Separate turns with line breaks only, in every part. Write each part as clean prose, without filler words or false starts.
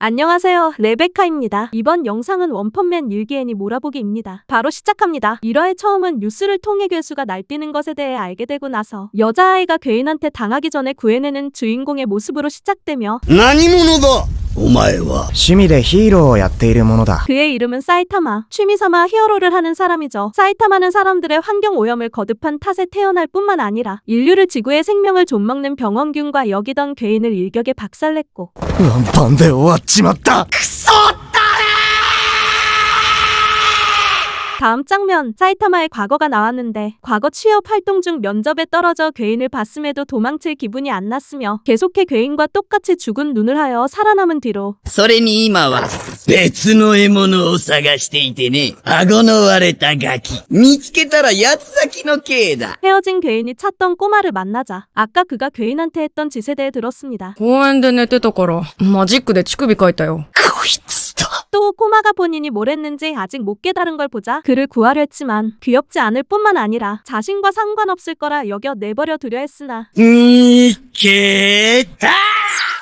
안녕하세요, 레베카입니다. 이번 영상은 원펀맨 일기애니 몰아보기입니다. 바로 시작합니다. 1화의 처음은 뉴스를 통해 괴수가 날뛰는 것에 대해 알게 되고 나서 여자아이가 괴인한테 당하기 전에 구해내는 주인공의 모습으로 시작되며
何者だお前は。
趣味でヒーローをやっているものだ。
그의 이름은 사이타마. 취미삼아 히어로를 하는 사람이죠. 사이타마는 사람들의 환경오염을 거듭한 탓에 태어날 뿐만 아니라 인류를 지구의 생명을 좀먹는 병원균과 여기던 괴인을 일격에 박살냈고
ワンパンで終わっちまった。
다음 장면, 사이타마의 과거가 나왔는데 과거 취업 활동 중 면접에 떨어져 괴인을 봤음에도 도망칠 기분이 안 났으며 계속해 괴인과 똑같이 죽은 눈을 하여 살아남은 뒤로
それに今は別の獲物を探していてね。顎の割れたガキ。見つけたら八つ咲きの刑だ。
헤어진 괴인이 찾던 꼬마를 만나자 아까 그가 괴인한테 했던 짓에 대해 들었습니다.
公園で寝てたから、マジックで乳首描いたよ。
こいつだ。
또 꼬마가 본인이 뭘 했는지 아직 못 깨달은 걸 보자 그를 구하려 했지만 귀엽지 않을 뿐만 아니라 자신과 상관없을 거라 여겨 내버려 두려 했으나
けた。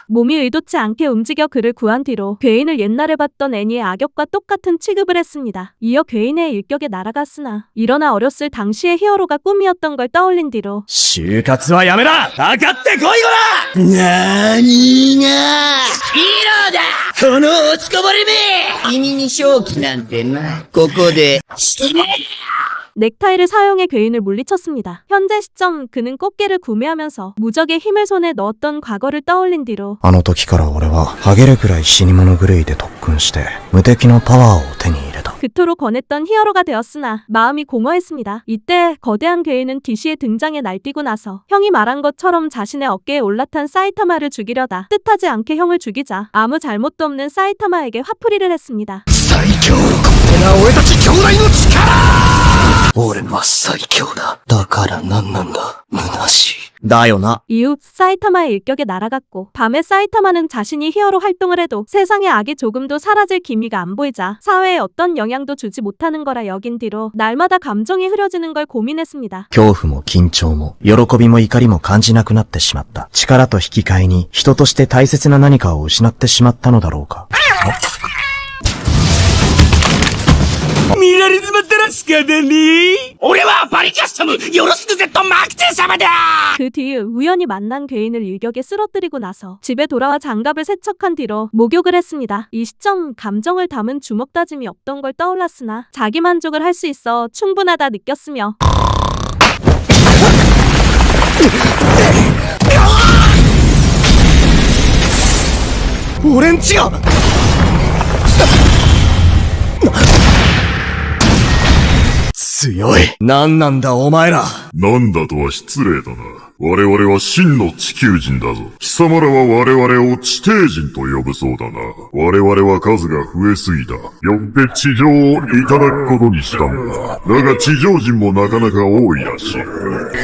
몸이 의도치 않게 움직여 그를 구한 뒤로 괴인을 옛날에 봤던 애니의 악역과 똑같은 취급을 했습니다. 이어 괴인의 일격에 날아갔으나 일어나 어렸을 당시의 히어로가 꿈이었던 걸 떠올린 뒤로
就活はやめだ。
かかってこいこら。何がヒーローだ。この落ちこぼれめ。君に正気なんてな。ここで死ね。
넥타이를 사용해 괴인을 물리쳤습니다. 현재 시점 그는 꽃게를 구매하면서 무적의 힘을 손에 넣었던 과거를 떠올린 뒤로
あの時から俺はハゲるくらい死に物狂いで特訓して無敵のパワーを手に入れた。
그토록 권했던 히어로가 되었으나 마음이 공허했습니다. 이때 거대한 괴인은 DC의 등장에 날뛰고 나서 형이 말한 것처럼 자신의 어깨에 올라탄 사이타마를 죽이려다 뜻하지 않게 형을 죽이자 아무 잘못도 없는 사이타마에게 화풀이를 했습니다.
最強これが俺たち兄弟の力。俺は最強だ。だから何なんだ。虚しい。
だよな。
이후 사이타마의 일격에 날아갔고 밤에 사이타마는 자신이 히어로 활동을 해도 세상의 악이 조금도 사라질 기미가 안 보이자 사회에 어떤 영향도 주지 못하는 거라 여긴 뒤로 날마다 감정이 흐려지는 걸 고민했습니다.
恐怖も緊張も喜びも怒りも感じなくなってしまった。力と引き換えに人として大切な何かを失ってしまったのだろうか。
見られずまったら仕方ね。俺はバリカスタムよろしくゼットマーク10様だ。
그 뒤 우연히 만난 괴인을 일격에 쓰러뜨리고 나서 집에 돌아와 장갑을 세척한 뒤로 목욕을 했습니다. 이 시점 감정을 담은 주먹 다짐이 없던 걸 떠올랐으나 자기 만족을 할 수 있어 충분하다 느꼈으며
俺んちが強い。なんなんだお前ら。
なんだとは失礼だな。我々は真の地球人だぞ。貴様らは我々を地底人と呼ぶそうだな。我々は数が増えすぎた。よって地上をいただくことにしたんだ。だが地上人もなかなか多いらしい。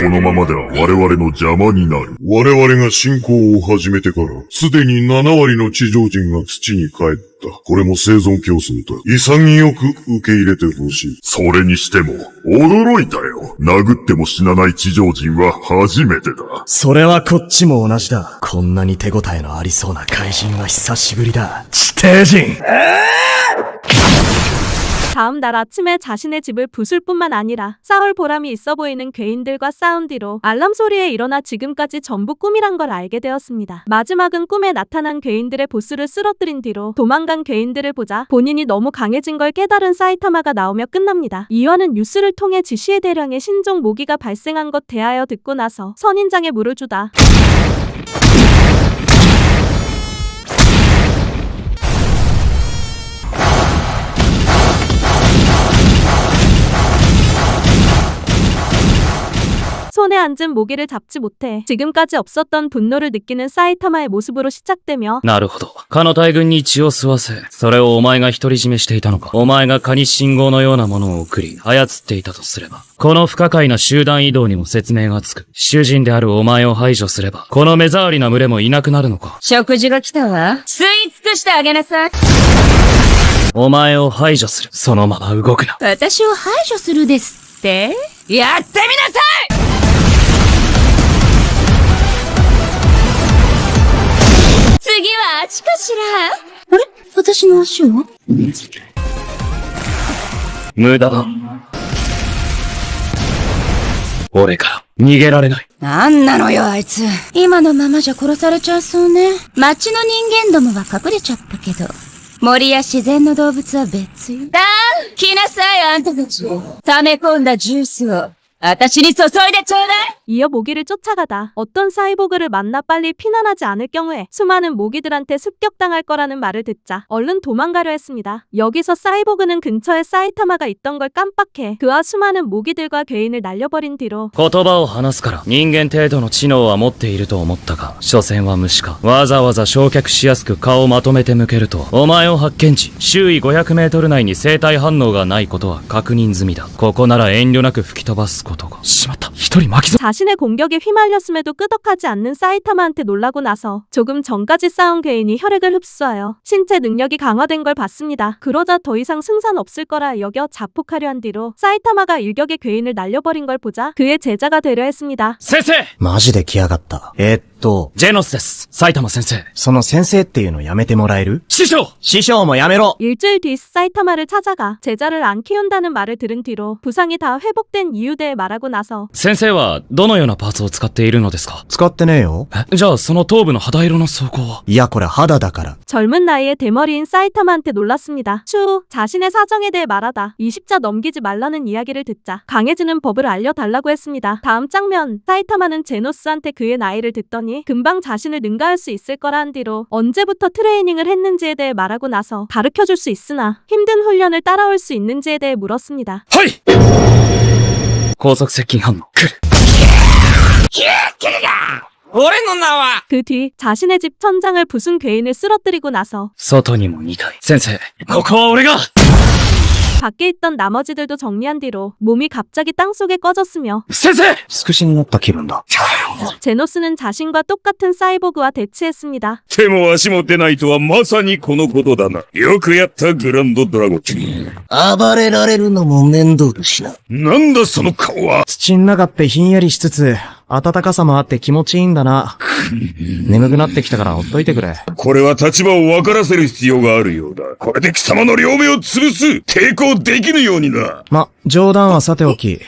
このままでは我々の邪魔になる。我々が侵攻を始めてから、すでに7割の地上人が土に帰った。これも生存競争だ。潔く受け入れてほしい。それにしても、驚いたよ。殴っても死なない地上人は初めてだ。
それはこっちも同じだ。こんなに手応えのありそうな怪人は久しぶりだ。地底人。
다음 날 아침에 자신의 집을 부술 뿐만 아니라 싸울 보람이 있어 보이는 괴인들과 싸운 뒤로 알람 소리에 일어나 지금까지 전부 꿈이란 걸 알게 되었습니다. 마지막은 꿈에 나타난 괴인들의 보스를 쓰러뜨린 뒤로 도망간 괴인들을 보자 본인이 너무 강해진 걸 깨달은 사이타마가 나오며 끝납니다. 2화는 뉴스를 통해 지시의 대량의 신종 모기가 발생한 것 대하여 듣고 나서 선인장에 물을 주다. 손에 앉은 모기를 잡지 못해 지금까지 없었던 분노를 느끼는 사이타마의 모습으로 시작되며
なるほど。蚊の大群に血を吸わせ、それをお前が独り占めしていたのか。お前が蚊に信号のようなものを送り、操っていたとすれば、この不可解な集団移動にも説明がつく。主人であるお前を排除すれば、この目障りな群れもいなくなるのか。
食事が来たわ。吸い尽くしてあげなさい。
お前を排除する。そのまま動くな。
私を排除するですって？やってみなさい！次はあっちかしら？あれ？私の足を
無駄だ。俺から逃げられない。
なんなのよ、あいつ。今のままじゃ殺されちゃいそうね。町の人間どもは隠れちゃったけど。森や自然の動物は別よ。来なさい、あんたたち。溜め込んだジュースを、私に注いでちょうだい。
이어 모기를 쫓아가다 어떤 사이보그를 만나 빨리 피난하지 않을 경우에 수많은 모기들한테 습격당할 거라는 말을 듣자 얼른 도망가려 했습니다. 여기서 사이보그는 근처에 사이타마가 있던 걸 깜빡해 그와 수많은 모기들과 괴인을 날려버린 뒤로
言葉を話すから人間程度の知能は持っていると思ったが、所詮は虫か。わざわざ焼却しやすく顔をまとめて向けると、お前を発見時、周囲500メートル内に生体反応がないことは確認済みだ。ここなら遠慮なく吹き飛ばすことが。しまった。一人巻き添
자신의 공격에 휘말렸음에도 끄덕하지 않는 사이타마한테 놀라고 나서 조금 전까지 싸운 괴인이 혈액을 흡수하여 신체 능력이 강화된 걸 봤습니다. 그러자 더 이상 승산 없을 거라 여겨 자폭하려 한 뒤로 사이타마가 일격의 괴인을 날려버린 걸 보자 그의 제자가 되려 했습니다.
先生
マジで来やがった。
ジェノスです。埼玉先生。
その先生っていうのやめてもらえる？
師匠
師匠もやめろ！
일주일 뒤 사이타마를 찾아가 제자를 안 키운다는 말을 들은 뒤로 부상이 다 회복된 이유 대해 말하고 나서
先生はどのようなパーツを使っているのですか？
使ってねえよ。
じゃあその頭部の肌色の装甲は？
いやこれ肌だから。
젊은 나이에 대머리인 사이타마한테 놀랐습니다. 추후 자신의 사정에 대해 말하다 20자 넘기지 말라는 이야기를 듣자 강해지는 법을 알려달라고 했습니다. 다음 장면 사이타마는 제노스한테 그의 나이를 듣더니 금방 자신을 능가할 수 있을 거라는 뒤로 언제부터 트레이닝을 했는지에 대해 말하고 나서 가르쳐줄 수 있으나 힘든 훈련을 따라올 수 있는지에 대해 물었습니다.
はい高速接近反応。来る。
그 뒤 자신의 집 천장을 부순 괴인을 쓰러뜨리고 나서
外にも2体。先生、ここは俺が
밖에 있던 나머지들도 정리한 뒤로 몸이 갑자기 땅속에 꺼졌으며
先生
つくしになった気分だ。
제노스는 자신과 똑같은 사이보그와 대치했습니다.
手も足も出ないとはまさにこのことだな。よくやったグランドドラゴン。
暴れられるのも面倒だしな。
なんだその顔は。
土ん中ってひんやりしつつ、暖かさもあって気持ちいいんだな。眠くなってきたからほっといてくれ。
これは立場を分からせる必要があるようだ。これで貴様の両目を潰す。抵抗できぬようにな。
ま、冗談はさておき。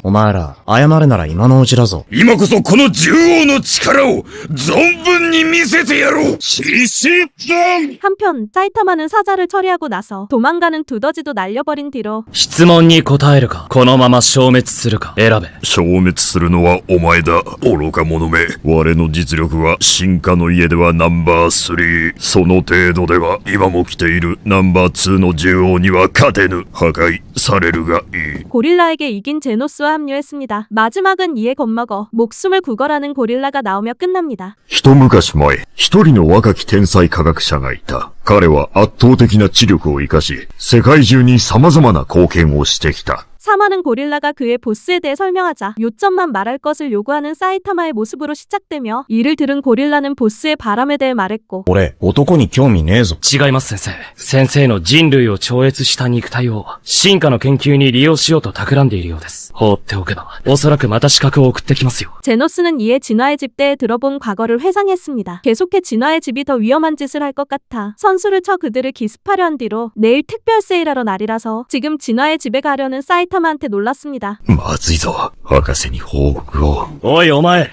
お前ら、謝るなら今のうちだぞ。
今こそこの獣王の力を存分に見せてやろう。シシッン
한편 사이타마는 사자를 처리하고 나서 도망가는 두더지도 날려버린 뒤로
質問に答えるか、このまま消滅するか、選べ。
消滅するのはお前だ。愚か者め。我の実力は進化の家ではナンバー3。その程度では今も来ているナンバー2の獣王には勝てぬ。破壊されるがいい。
고릴라에게 이긴 제노스와 합류했습니다. 마지막은 이에 겁먹어 목숨을 구걸하는 고릴라가 나오며 끝납니다.
一昔前、一人の若き天才科学者がいた。彼は圧倒的な知力を生かし、世界中に様々な貢献をしてきた。
사마는 고릴라가 그의 보스에 대해 설명하자 요점만 말할 것을 요구하는 사이타마의 모습으로 시작되며 이를 들은 고릴라는 보스의 바람에 대해 말했고
俺、男に興味ねえぞ。
違います先生。先生の人類を超越した肉体を進化の研究に利用しようと企んでいるようです。放っておけば、おそらくまた資格を送ってきますよ。
제노스는 이에 진화의 집 때에 들어본 과거를 회상했습니다. 계속해 진화의 집이 더 위험한 짓을 할 것 같아 선수를 쳐 그들을 기습하려 한 뒤로 내일 특별 세일하러 날이라서 지금 진화의 집에 가려는 사이타마한테 놀랐습니다.
まずいぞ。博士に報告を。
おいお前。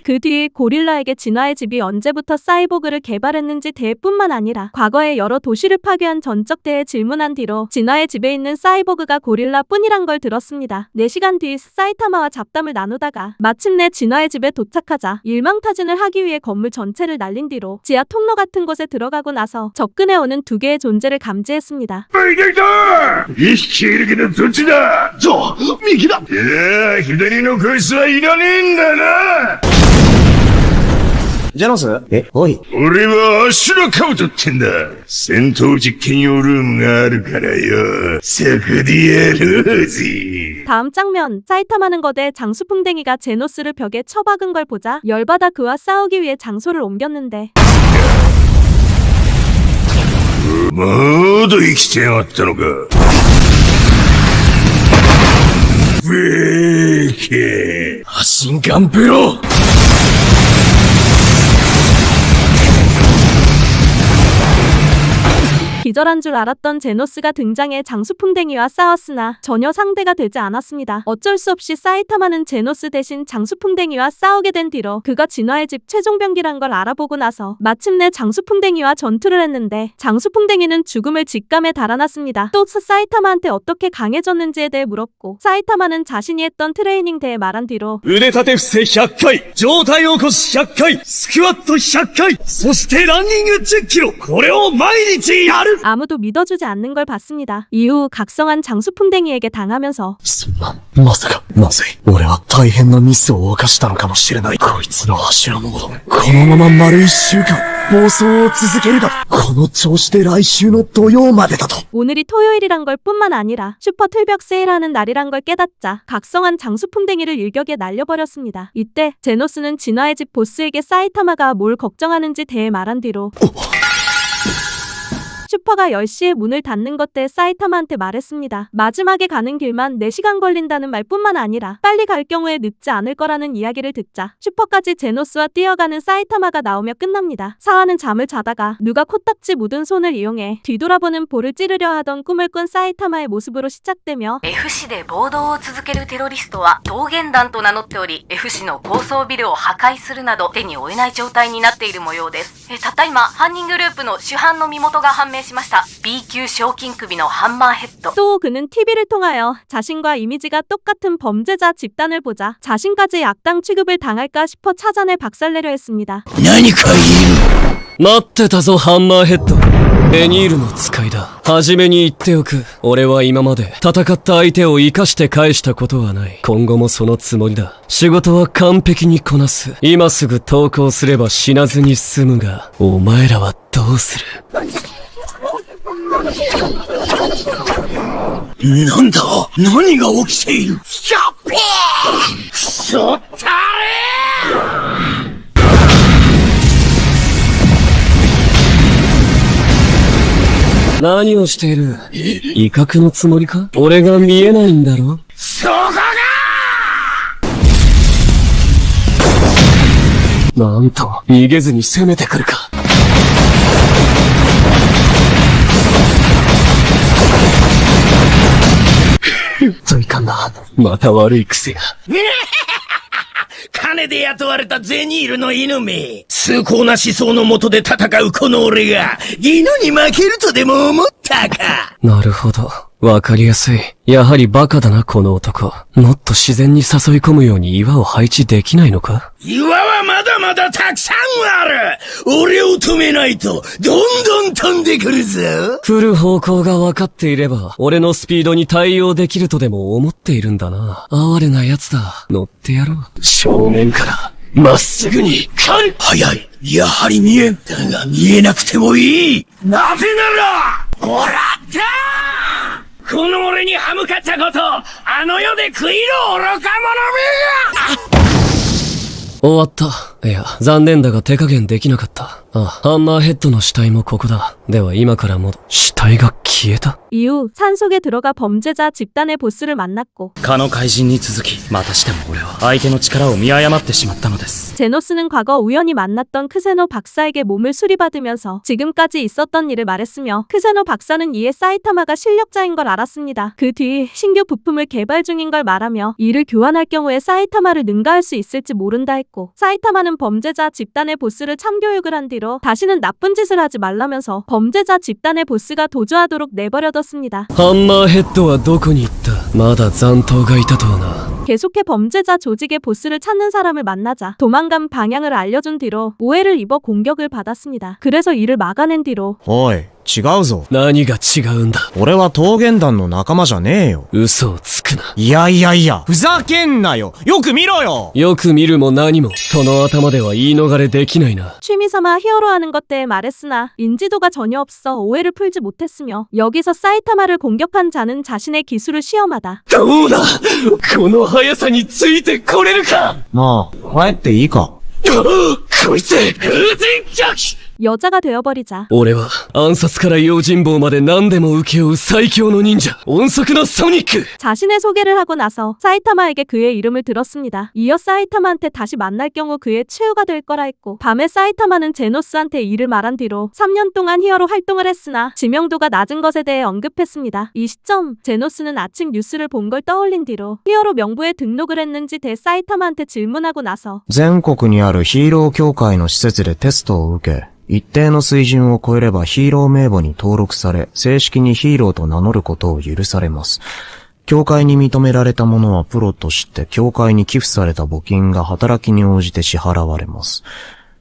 그 뒤 고릴라에게 진화의 집이 언제부터 사이보그를 개발했는지 대뿐만 아니라 과거에 여러 도시를 파괴한 전적 대에 질문한 뒤로 진화의 집에 있는 사이보그가 고릴라뿐이란 걸 들었습니다. 4시간 뒤 사이타마와 잡담을 나누다가 마침내 진화의 집에 도착하자 일망타진을 하기 위해 건물 전체를 날린 뒤로 지하 통로 같은 곳에 들어가고 나서 접근해오는 두 개의 존재를 감지했습니다.
意識いるけどどっちだ。
そう、右だ。
いや左のこいつはいらねえんだな。
ジェノス？おい。
俺はアシュラカブトってんだ。戦闘実験用ルームがあるからよ。そこでやろうぜ。
다음 장면 사이타마는 거대 장수풍뎅이가 제노스를 벽에 처박은 걸 보자 열받아 그와 싸우기 위해 장소를 옮겼는데
まだ生きてやがったのか。ベーケー。
新刊プロ
기절한 줄 알았던 제노스가 등장해 장수풍뎅이와 싸웠으나 전혀 상대가 되지 않았습니다. 어쩔 수 없이 사이타마는 제노스 대신 장수풍뎅이와 싸우게 된 뒤로 그가 진화의 집 최종병기란 걸 알아보고 나서 마침내 장수풍뎅이와 전투를 했는데 장수풍뎅이는 죽음을 직감에 달아났습니다. 또 사이타마한테 어떻게 강해졌는지에 대해 물었고 사이타마는 자신이 했던 트레이닝 대에 말한 뒤로
腕立て伏せ100回、上体起こし100回、スクワット100回、そしてランニング10キロ。これを毎日やる。
아무도 믿어주지 않는 걸 봤습니다. 이후 각성한 장수풍뎅이에게 당하면서
まさか、なぜ、俺は大変なミスを犯したのかもしれない。こいつの柱のもと、このまま丸1週間、暴走を続けるだ。この調子で来週の土曜までだと。
오늘이 토요일이란 걸 뿐만 아니라 슈퍼 틀벽 세일하는 날이란 걸 깨닫자 각성한 장수풍뎅이를 일격에 날려버렸습니다. 이때 제노스는 진화의 집 보스에게 사이타마가 뭘 걱정하는지 대해 말한 뒤로 슈퍼가 10시에 문을 닫는 것 때 사이타마한테 말했습니다. 마지막에 가는 길만 4시간 걸린다는 말뿐만 아니라 빨리 갈 경우에 늦지 않을 거라는 이야기를 듣자 슈퍼까지 제노스와 뛰어가는 사이타마가 나오며 끝납니다. 사화는 잠을 자다가 누가 코딱지 묻은 손을 이용해 뒤돌아보는 볼을 찌르려 하던 꿈을 꾼 사이타마의 모습으로 시작되며
F 市で暴動を続けるテロリストは桃源団と名乗っており F 市の高層ビルを破壊するなど手に負えない状態になっている模様です。たった今犯人グループの主犯の身元が判明しました。 B 級賞金首のハンマーヘッド。
또 그는 TV를 통하여 자신과 이미지가 똑같은 범죄자 집단을 보자 자신까지 악당 취급을 당할까 싶어 찾아내 박살내려 했습니다.
何かいる。
待ってたぞ、ハンマーヘッド。エニールの使いだ。はじめに言っておく。俺は今まで戦った相手を生かして返したことはない。今後もそのつもりだ。仕事は完璧にこなす。今すぐ投降すれば死なずに済むが、お前らはどうする？
なんだ何が起きている。やっべえくそったれ
何をしている？威嚇のつもりか？俺が見えないんだろ？
そこが
なんと、逃げずに攻めてくるか。といかんな。また悪い癖が。
金で雇われたゼニールの犬め。崇高な思想の下で戦うこの俺が、犬に負けるとでも思ったか。
なるほど。わかりやすい。やはりバカだな、この男。もっと自然に誘い込むように岩を配置できないのか？
岩はまだまだたくさんある。俺を止めないと、どんどん飛んでくるぞ。
来る方向が分かっていれば、俺のスピードに対応できるとでも思っているんだな。哀れな奴だ。乗ってやろう。
正面から、まっすぐに、狩る。
早い。やはり見えん。だが見えなくてもいい。なぜなら、もらったこの俺に歯向かったこと、あの世で食いろ愚か者めが
終わった。いや、残念だが手加減できなかった。あ、ハンマーヘッドの死体もここだ。では今から死体が消えた？
이후 산속에 들어가 범죄자 집단의 보스를 만났고
かの怪人に続き、またしても俺は相手の力を見誤ってしまったのです。
제노스는 과거 우연히 만났던 크세노 박사에게 몸을 수리받으면서 지금까지 있었던 일을 말했으며 크세노 박사는 이에 사이타마가 실력자인 걸 알았습니다. 그 뒤 신규 부품을 개발 중인 걸 말하며 이를 교환할 경우에 사이타마를 능가할 수 있을지 모른다 했고 사이타마는 범죄자 집단의 보스를 참교육을 한 뒤로 다시는 나쁜 짓을 하지 말라면서 범죄자 집단의 보스가 도주하도록 내버려뒀습니다.
ハンマーヘッドはどこに行った？まだ残党がいたとはな。
계속해 범죄자 조직의 보스를 찾는 사람을 만나자 도망간 방향을 알려준 뒤로 오해를 입어 공격을 받았습니다. 그래서 이를 막아낸 뒤로
おい、違うぞ。
何が違うんだ？
俺は桃源団の仲間じゃねえよ。
嘘をつくな。
いやいやいや、ふざけんなよ。よく見ろよ。
よく見るも何も、その頭では言い逃れできないな。
취미삼아 히어로 하는 것 때에 말했으나 인지도가 전혀 없어 오해를 풀지 못했으며 여기서 사이타마를 공격한 자는 자신의 기술을 시험하다.
どうだこの速さについてこれるか。
なあ、帰っていいか。
こいつ風前着
여자가 되어버리자
俺は暗殺から用心棒まで何でも請け負う最強の忍者、音速のソニック。
자신의 소개를 하고 나서 사이타마에게 그의 이름을 들었습니다. 이어 사이타마한테 다시 만날 경우 그의 최후가 될 거라 했고, 밤에 사이타마는 제노스한테 이를 말한 뒤로 3년 동안 히어로 활동을 했으나 지명도가 낮은 것에 대해 언급했습니다. 이 시점 제노스는 아침 뉴스를 본 걸 떠올린 뒤로 히어로 명부에 등록을 했는지 대 사이타마한테 질문하고 나서
全国にあるヒーロー協会の施設でテストを受け、一定の水準を超えればヒーロー名簿に登録され、正式にヒーローと名乗ることを許されます。協会に認められた者はプロとして協会に寄付された募金が働きに応じて支払われます。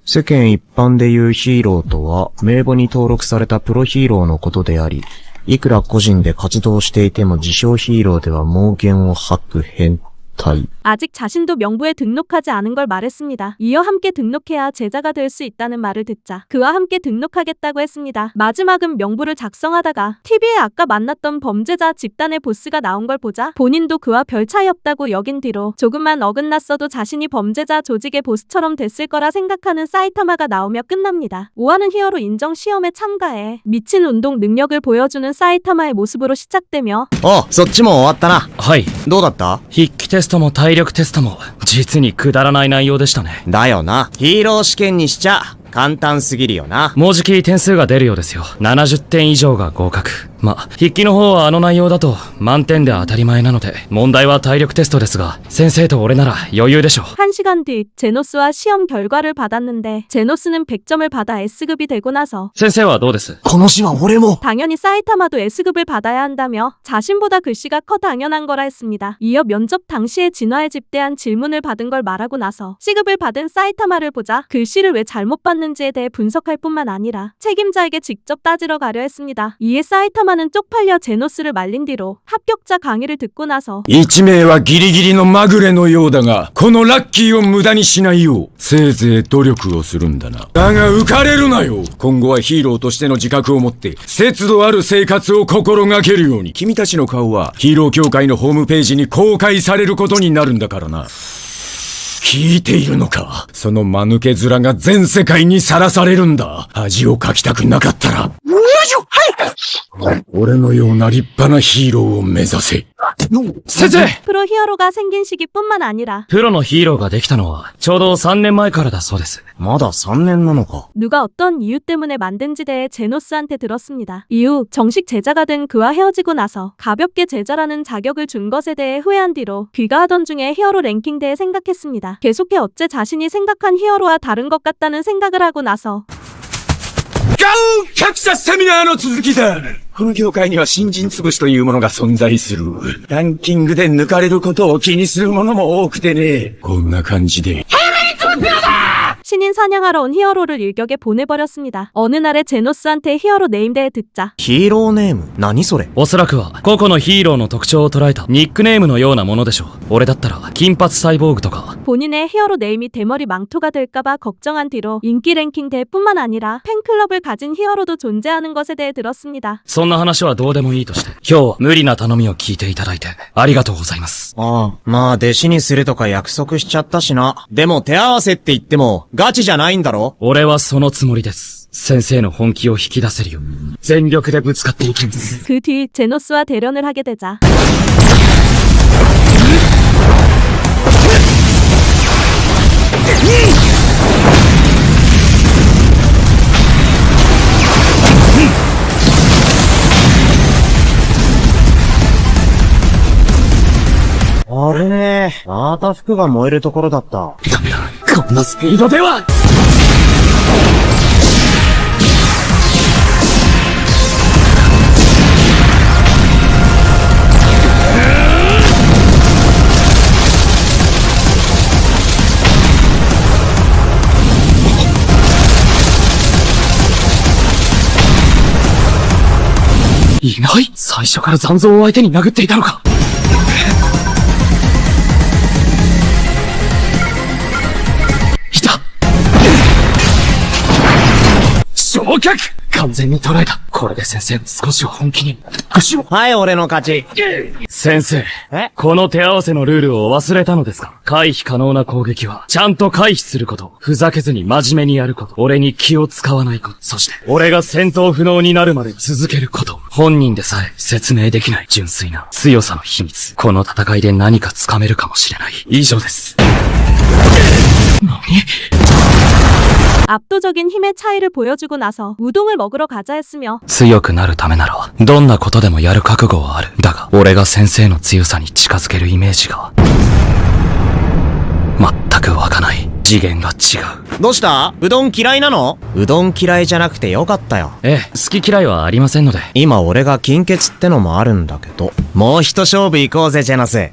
世間一般でいうヒーローとは名簿に登録されたプロヒーローのことであり、いくら個人で活動していても自称ヒーローでは妄言を吐く変態。
아직 자신도 명부에 등록하지 않은 걸 말했습니다. 이어 함께 등록해야 제자가 될 수 있다는 말을 듣자 그와 함께 등록하겠다고 했습니다. 마지막은 명부를 작성하다가 TV에 아까 만났던 범죄자 집단의 보스가 나온 걸 보자 본인도 그와 별 차이 없다고 여긴 뒤로 조금만 어긋났어도 자신이 범죄자 조직의 보스처럼 됐을 거라 생각하는 사이타마가 나오며 끝납니다. 오하는 히어로 인정 시험에 참가해 미친 운동 능력을 보여주는 사이타마의 모습으로 시작되며
そっちも終わったな。
はい。
どうだった？
筆記テストも体力テストも、実にくだらない内容でしたね。
だよな。ヒーロー試験にしちゃ簡単すぎるよな。
もうじき点数が出るようですよ。70点以上が合格。ま、筆記の方はあの内容だと満点で当たり前なので、問題は体力テストですが、先生と俺なら余裕でしょう。
1시간 뒤 제노스와 시험 결과를 받았는데 제노스는 100점을 받아 S급이 되고 나서
先生はどうです？
この字は俺も。
당연히 사이타마도 S급을 받아야 한다며 자신보다 글씨가 커 당연한 거라 했습니다. 이어 면접 당시에 진화에 집대한 질문을 받은 걸 말하고 나서 C급을 받은 사이타마를 보자 글씨를 왜 잘못 봤는지에 대해 분석할 뿐만 아니라 책임자에게 직접 따지러 가려 했습니다. 이에 사이타마는 쪽팔려 제노스를 말린 뒤로 합격자 강의를 듣고 나서
一名はギリギリのまぐれのようだが、このラッキーを無駄にしないよう、せいぜい努力をするんだな。だが浮かれるなよ。今後はヒーローとしての自覚を持って、節度ある生活を心がけるように。君たちの顔は、ヒーロー協会のホームページに公開されることになるんだからな。聞いているのか？その間抜け面が全世界にさらされるんだ。恥をかきたくなかったら、俺のような立派なヒーローを目指せ。
先生！
프로 히어로가 생긴 시기뿐만 아니라
プロのヒーローができたのはちょうど3年前からだそうです。
まだ3年なのか。
누가 어떤 이유 때문에 만든지 대해 제노스한테 들었습니다. 이후 정식 제자가 된 그와 헤어지고 나서 가볍게 제자라는 자격을 준 것에 대해 후회한 뒤로 귀가하던 중에 히어로 랭킹 대해 생각했습니다. 계속해 어째 자신이 생각한 히어로와 다른 것 같다는 생각을 하고 나서
格差セミナーの続きだ。この業界には新人潰しというものが存在する。ランキングで抜かれることを気にする者も多くてね。こんな感じで。
신인 사냥하러 온 히어로를 일격에 보내버렸습니다. 어느 날에 제노스한테 히어로 네임 대해 듣자
ヒーローネーム？何それ？
おそらくは個々のヒーローの特徴を捉えたニックネームのようなものでしょう。俺だったら金髪サイボーグとか。
본인의 히어로 네임이 대머리 망토가 될까봐 걱정한 뒤로 인기 랭킹 대뿐만 아니라 팬클럽을 가진 히어로도 존재하는 것에 대해 들었습니다.
そんな話はどうでもいいとして、今日は無理な頼みを聞いていただいてありがとうございます。
ああ、まあ弟子にするとか約束しちゃったしな。でも手合わせって言ってもガチじゃないんだろ？
俺はそのつもりです。先生の本気を引き出せるよう全力でぶつかっていきます。
그 뒤 제노스와 대련을 하게 되자
あれね、また服が燃えるところだった。
こんなスピードでは。意外、最初から残像を相手に殴っていたのか。いた。昇格！完全に捉えた。これで先生も少しは本気に。
はい、俺の勝ち。
先生。この手合わせのルールを忘れたのですか？回避可能な攻撃は、ちゃんと回避すること。ふざけずに真面目にやること。俺に気を使わないこと。そして、俺が戦闘不能になるまで続けること。本人でさえ説明できない純粋な強さの秘密。この戦いで何か掴めるかもしれない。以上です。
압도적인 힘의 차이를 보여주고 나서 우동을 먹으러 가자 했으며
強くなるためなら、どんなことでもやる覚悟はある。だが、俺が先生の強さに近づけるイメージが、全く湧かない。次元が違う。
どうした？うどん嫌いなの？うどん嫌いじゃなくてよかったよ。
ええ、好き嫌いはありませんので。
今俺が金欠ってのもあるんだけど。もう一勝負行こうぜ、ジェナス。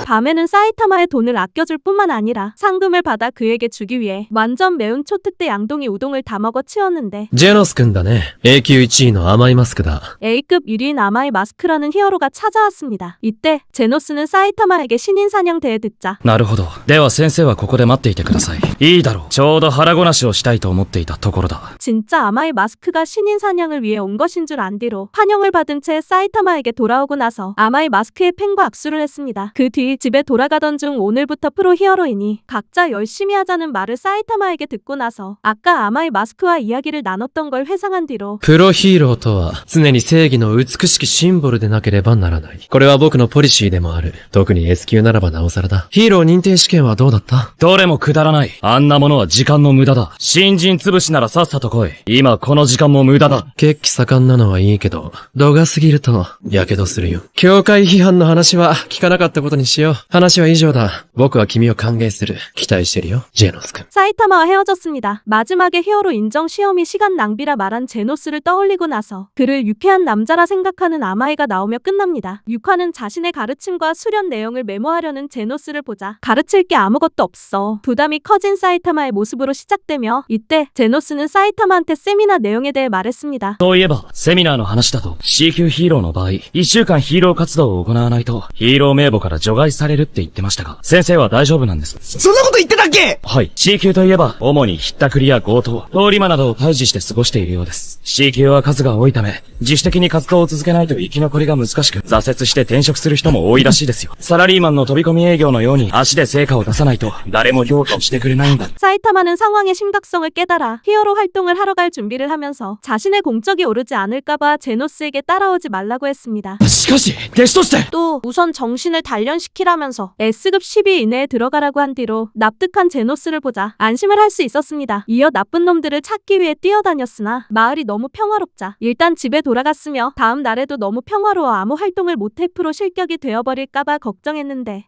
밤에는 사이타마의 돈을 아껴줄 뿐만 아니라 상금을 받아 그에게 주기 위해 완전 매운 초특대 양동이 우동을 다 먹어 치웠는데
ジェノス君だね。永久1位の甘いマスクだ。
A급 유리인 아마이 마스크라는 히어로가 찾아왔습니다. 이때 제노스는 사이타마에게 신인 사냥대에 듣자
なるほど。では先生はここで待っていてください。いいだろう。ちょうど腹ごなしをしたいと思っていたところだ。
진짜 아마이 마스크가 신인 사냥을 위해 온 것인 줄 안 뒤로 환영을 받은 채 사이타마에게 돌아오고 나서 아마이 마스크의 팬과 악수를 했습니다. 그 뒤 집에 돌아가던 중 오늘부터 프로 히어로이니 각자 열심히 하자는 말을 사이타마에게 듣고 나서 아까 아마이 마스크와 이야기를 나눴던 걸 회상한 뒤로
プロヒーローとは常に正義の美しきシンボルでなければならない。これは僕のポリシーでもある。特に S 級ならばなおさらだ。ヒーロー認定試験はどうだった？
どれもくだらない。あんなものは時間の無駄だ。新人潰しならさっさと来い。今この時間も無駄だ。
血気盛んなのはいいけど、度が過ぎると、やけどするよ。教会批判の話は聞かなかったことにしよう。話は以上だ。僕は君を歓迎する。期待してるよ、ジェノス君。
사이타마와 헤어졌습니다. 마지막에 히어로 인정 시험이 시간 낭비라 말한 제노스를 떠올리고 나서 그를 유쾌한 남자라 생각하는 아마이가 나오며 끝납니다. 6화는 자신의 가르침과 수련 내용을 메모하려는 제노스를 보자 가르칠 게 아무것도 없어. 부담이 커진 사이타마의 모습으로 시작되며 이때 제노스는 사이타마한테 세미나 내용에 대해 말했습니다.
そういえば、セミナーの話だと、C 級ヒーローの場合、1週間ヒーロー活動を行わないと、ヒーロー名簿から除外されるって言ってましたが、先生は大丈夫なんですか？
そんなこと言ってたっけ？
はい。C 級といえば、主にひったくりや強盗、通り魔などを退治して過ごしているようです。C 級は数が多いため、自主的に活動を続けないと生き残りが難しく、挫折して転職する人も多いらしいですよ。サラリーマンの飛び込み営業のように足で成果を出さないと、誰も評価をしてくれないんだ。
사이타마는 상황의 심각성을 깨달아 히어로 활동을 하러 갈 준비를 하면서 자신의 공적이 오르지 않을까봐 제노스에게 따라오지 말라고 했습니다.
しかし、弟子として
또 우선 정신을 단련시키라면서 S급 10위 이내에 들어가라고 한 뒤로 납득한 제노스를 보자 안심을 할 수 있었습니다. 이어 나쁜 놈들을 찾기 위해 뛰어다녔으나 마을이 너무 평화롭자 일단 집에 돌아갔으며 다음 날에도 너무 평화로워 아무 활동을 못해 프로 실격이 되어버릴까봐 걱정했는데